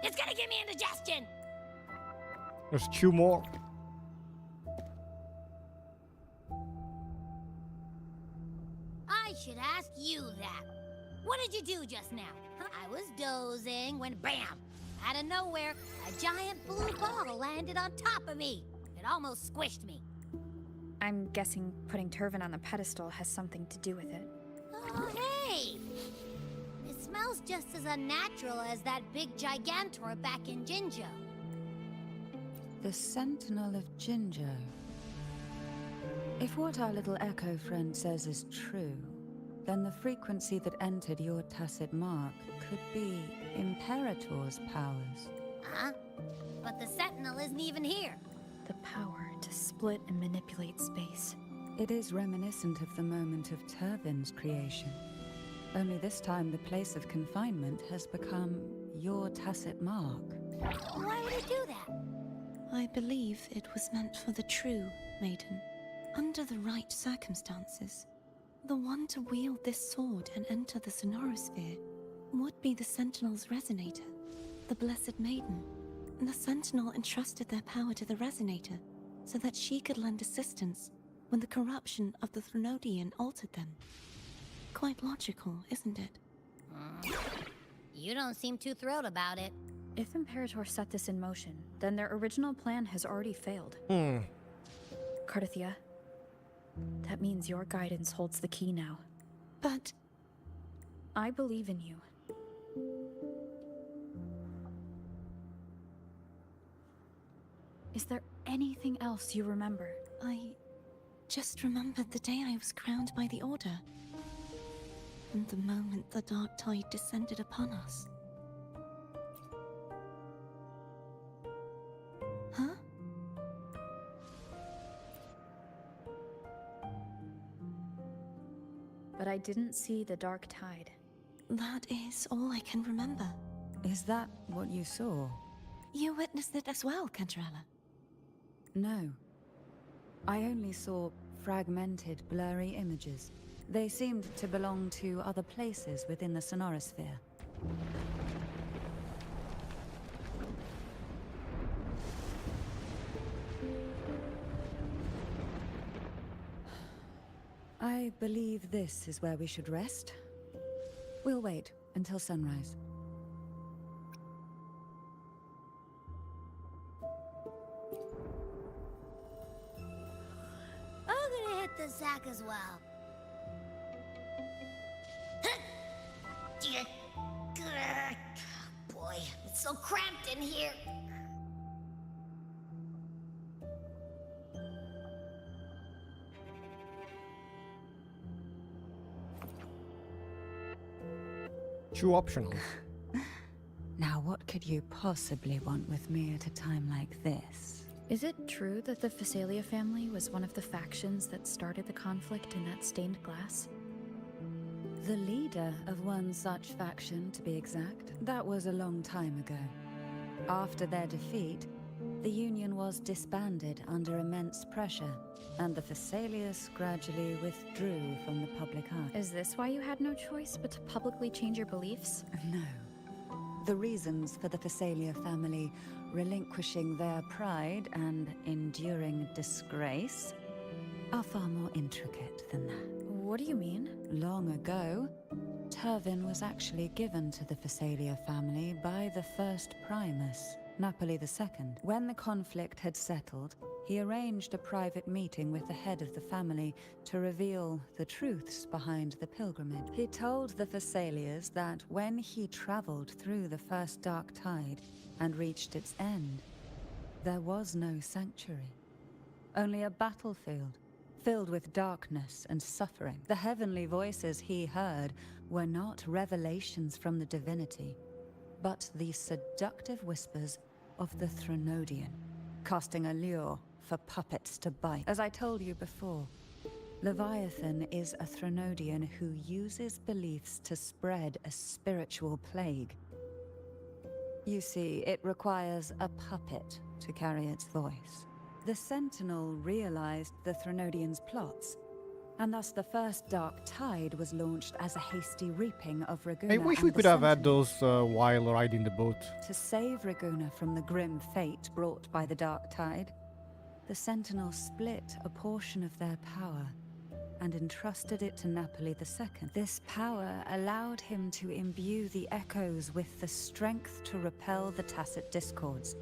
It's gonna give me indigestion. There's two more. I should ask you that. What did you do just now? Huh? I was dozing when bam! Out of nowhere, a giant blue ball landed on top of me. It almost squished me. I'm guessing putting Turvin on the pedestal has something to do with it. Oh, hey! It smells just as unnatural as that big Gigantor back in Jinjo. The Sentinel of Jinjo. If what our little Echo friend says is true, then the frequency that entered your tacit mark could be Imperator's powers. Huh? But the Sentinel isn't even here. The power to split and manipulate space. It is reminiscent of the moment of Turvin's creation. Only this time the place of confinement has become your tacit mark. Why would it do that? I believe it was meant for the true, maiden. Under the right circumstances, the one to wield this sword and enter the Sonorosphere would be the Sentinel's Resonator, the Blessed Maiden. The Sentinel entrusted their power to the Resonator so that she could lend assistance when the corruption of the Threnodian altered them. Quite logical, isn't it? You don't seem too thrilled about it. If Imperator set this in motion, then their original plan has already failed. Cardathia, that means your guidance holds the key now. But I believe in you. Is there anything else you remember? I just remembered the day I was crowned by the Order. And the moment the dark tide descended upon us. Huh? But I didn't see the dark tide. That is all I can remember. Is that what you saw? You witnessed it as well, Cantarella. No. I only saw fragmented, blurry images. They seemed to belong to other places within the Sonorosphere. I believe this is where we should rest. We'll wait until sunrise. I'm gonna hit the sack as well. Boy, it's so cramped in here. Two optionals. Now, what could you possibly want with me at a time like this? Is it true that the Phasalia family was one of the factions that started the conflict in that stained glass? The leader of one such faction, to be exact. That was a long time ago. After their defeat, the Union was disbanded under immense pressure, and the Phasalias gradually withdrew from the public eye. Is this why you had no choice but to publicly change your beliefs? No. The reasons for the Phasalia family relinquishing their pride and enduring disgrace are far more intricate than that. What do you mean? Long ago, Turvin was actually given to the Phasalia family by the first Primus, Napoli II. When the conflict had settled, he arranged a private meeting with the head of the family to reveal the truths behind the pilgrimage. He told the Phasalias that when he traveled through the first dark tide and reached its end, there was no sanctuary, only a battlefield filled with darkness and suffering. The heavenly voices he heard were not revelations from the divinity, but the seductive whispers of the Threnodian, casting a lure for puppets to bite. As I told you before, Leviathan is a Threnodian who uses beliefs to spread a spiritual plague. You see, it requires a puppet to carry its voice. The Sentinel realized the Threnodian's plots, and thus the first dark tide was launched as a hasty reaping of Raguna. I wish and we the could have had Sentinel. those while riding the boat. To save Raguna from the grim fate brought by the dark tide, the Sentinel split a portion of their power and entrusted it to Napoli II. This power allowed him to imbue the echoes with the strength to repel the tacit discords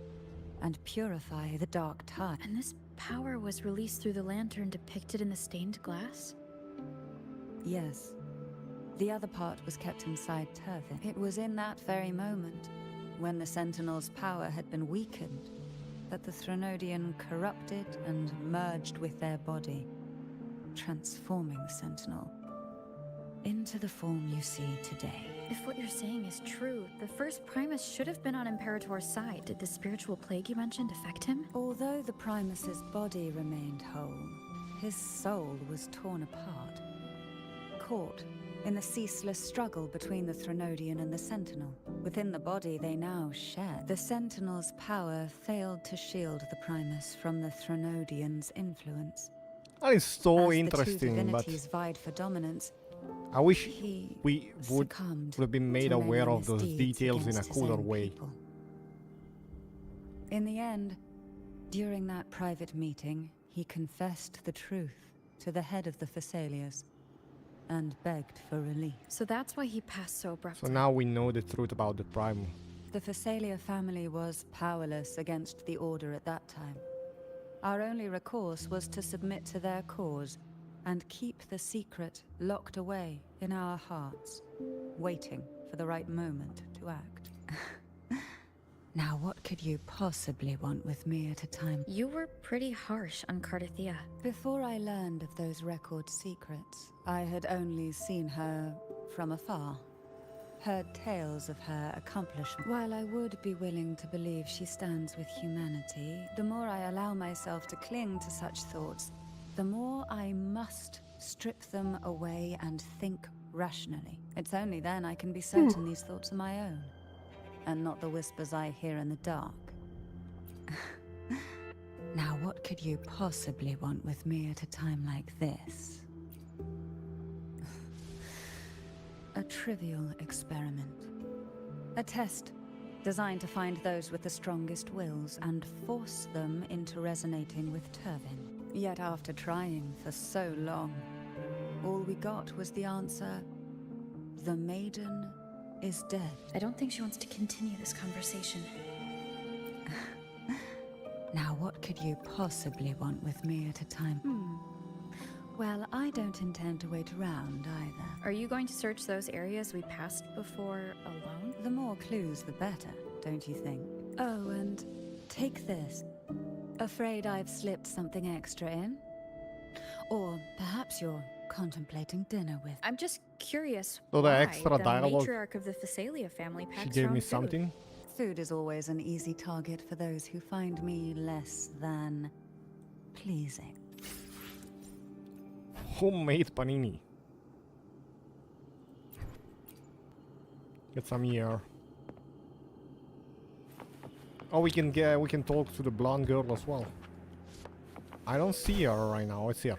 and purify the dark tide. And this power was released through the lantern depicted in the stained glass? Yes. The other part was kept inside Turvin. It was in that very moment, when the Sentinel's power had been weakened, that the Threnodian corrupted and merged with their body, transforming the Sentinel into the form you see today. If what you're saying is true, the first Primus should have been on Imperator's side. Did the spiritual plague you mentioned affect him? Although the Primus's body remained whole, his soul was torn apart, caught in the ceaseless struggle between the Threnodian and the Sentinel. Within the body they now shared. The Sentinel's power failed to shield the Primus from the Threnodian's influence. That is so As interesting, the two but divinities vied for dominance, I wish he we would succumbed have been made to many aware of those misdeeds details in a against his cooler own way. people. In the end, during that private meeting, he confessed the truth to the head of the Phasalias and begged for relief. So that's why he passed so abruptly. So now we know the truth about the Primal. The Phasalia family was powerless against the Order at that time. Our only recourse was to submit to their cause and keep the secret locked away in our hearts, waiting for the right moment to act. Now, what could you possibly want with me at a time? You were pretty harsh on Cardathia. Before I learned of those record secrets, I had only seen her from afar, heard tales of her accomplishment. While I would be willing to believe she stands with humanity, the more I allow myself to cling to such thoughts, the more I must strip them away and think rationally. It's only then I can be certain these thoughts are my own, and not the whispers I hear in the dark. Now, what could you possibly want with me at a time like this? a trivial experiment. A test designed to find those with the strongest wills and force them into resonating with Turvin. Yet after trying for so long, all we got was the answer, the maiden is dead. I don't think she wants to continue this conversation. Now what could you possibly want with me at a time? Well, I don't intend to wait around either. Are you going to search those areas we passed before alone? The more clues, the better, don't you think? Oh, and take this. Afraid I've slipped something extra in? Or perhaps you're contemplating dinner with... I'm just curious So the why extra the dialogue- matriarch of the Phasalia family packs She gave her me own food. something. Food is always an easy target for those who find me less than pleasing. Homemade panini. Get some here. Oh, we can talk to the blonde girl as well. I don't see her right now. It's here.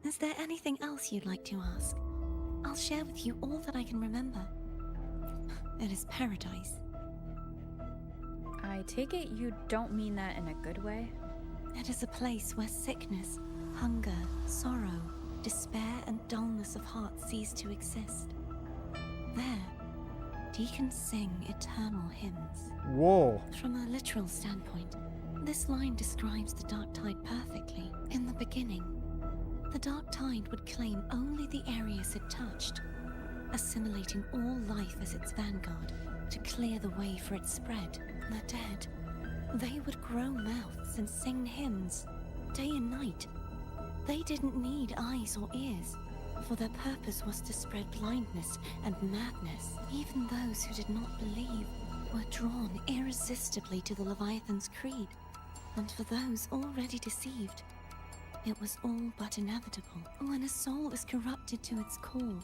Is there anything else you'd like to ask? I'll share with you all that I can remember. It is paradise. I take it you don't mean that in a good way? It is a place where sickness, hunger, sorrow, despair, and dullness of heart cease to exist. There, deacons sing eternal hymns. Whoa. From a literal standpoint, this line describes the Dark Tide perfectly. In the beginning, the Dark Tide would claim only the areas it touched, assimilating all life as its vanguard to clear the way for its spread. The dead, they would grow mouths and sing hymns, day and night. They didn't need eyes or ears, for their purpose was to spread blindness and madness. Even those who did not believe were drawn irresistibly to the Leviathan's creed, and for those already deceived, it was all but inevitable. When a soul is corrupted to its core,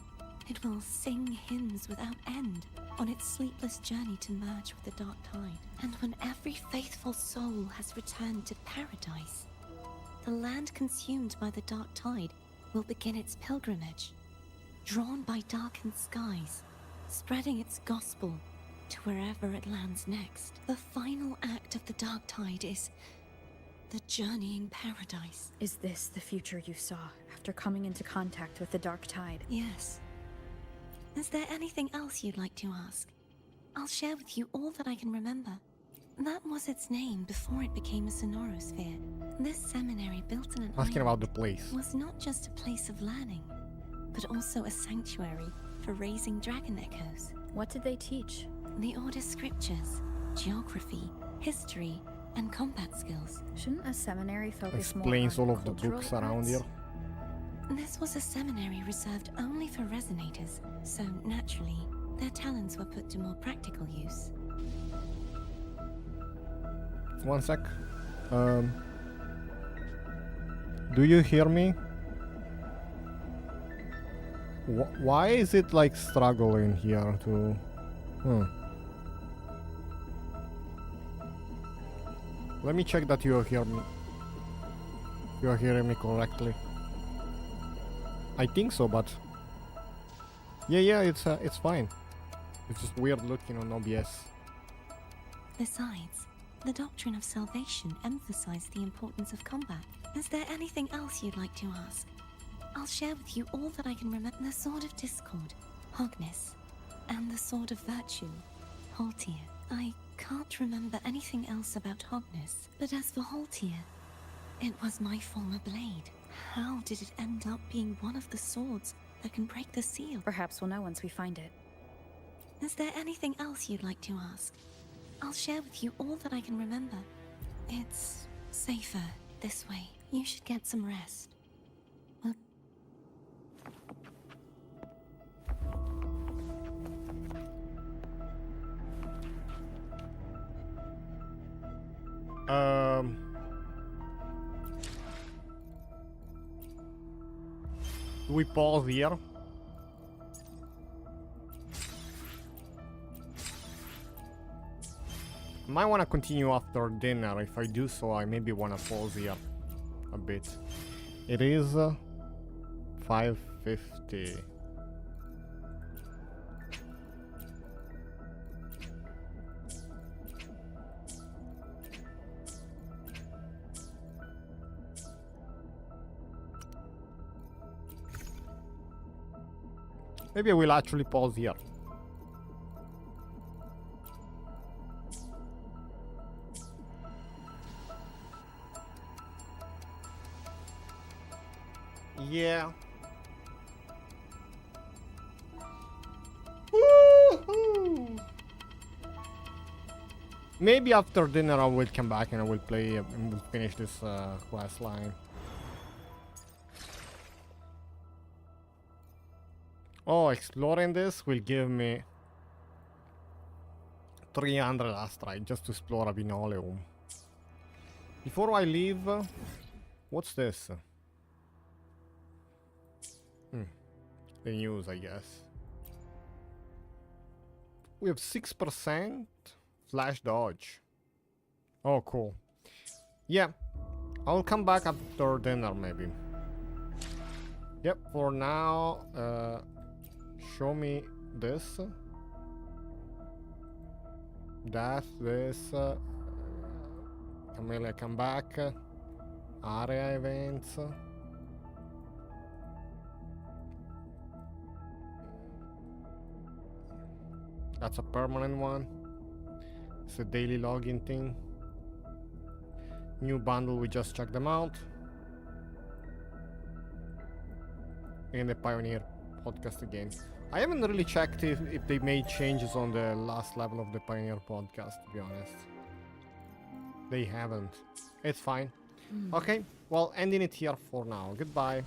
it will sing hymns without end on its sleepless journey to merge with the Dark Tide. And when every faithful soul has returned to paradise, the land consumed by the Dark Tide will begin its pilgrimage, drawn by darkened skies, spreading its gospel to wherever it lands next. The final act of the Dark Tide is the journeying paradise. Is this the future you saw after coming into contact with the Dark Tide? Yes. Is there anything else you'd like to ask? I'll share with you all that I can remember. That was its name before it became a sonorosphere. This seminary built in an Asking island about the place. was not just a place of learning, but also a sanctuary for raising dragon echoes. What did they teach? The Order's scriptures, geography, history, and combat skills. Shouldn't a seminary focus Explains more on all of the cultural books around arts? here. This was a seminary reserved only for resonators, so naturally, their talents were put to more practical use. One sec. Do you hear me? Why is it like struggling here to... Let me check that you hear me. You are hearing me correctly. I think so, but... Yeah, it's fine. It's just weird looking on OBS. Besides, the doctrine of salvation emphasized the importance of combat. Is there anything else you'd like to ask? I'll share with you all that I can remember. The Sword of Discord, Hogness, and the Sword of Virtue, Haltier. I can't remember anything else about Hogness, but as for Haltier, it was my former blade. How did it end up being one of the swords that can break the seal? Perhaps we'll know once we find it. Is there anything else you'd like to ask? I'll share with you all that I can remember. It's safer this way. You should get some rest. Do we pause here? Might want to continue after dinner. If I do so, I maybe want to pause here. a bit. It is 550. Maybe I will actually pause here. Yeah. Woohoo! Maybe after dinner I will come back and I will play and we'll finish this quest line. Oh, exploring this will give me 300 astrite just to explore a Vinoleum. Before I leave, what's this? The news, I guess. We have 6% flash dodge. Oh, cool. Yeah, I'll come back after dinner, maybe. Yep, for now, show me this. This. Camellia, come back. Area events. That's a permanent one. It's a daily login thing. New bundle, we just checked them out. And the Pioneer podcast again. I haven't really checked if they made changes on the last level of the Pioneer podcast, to be honest. They haven't. It's fine. Okay, well, ending it here for now. Goodbye.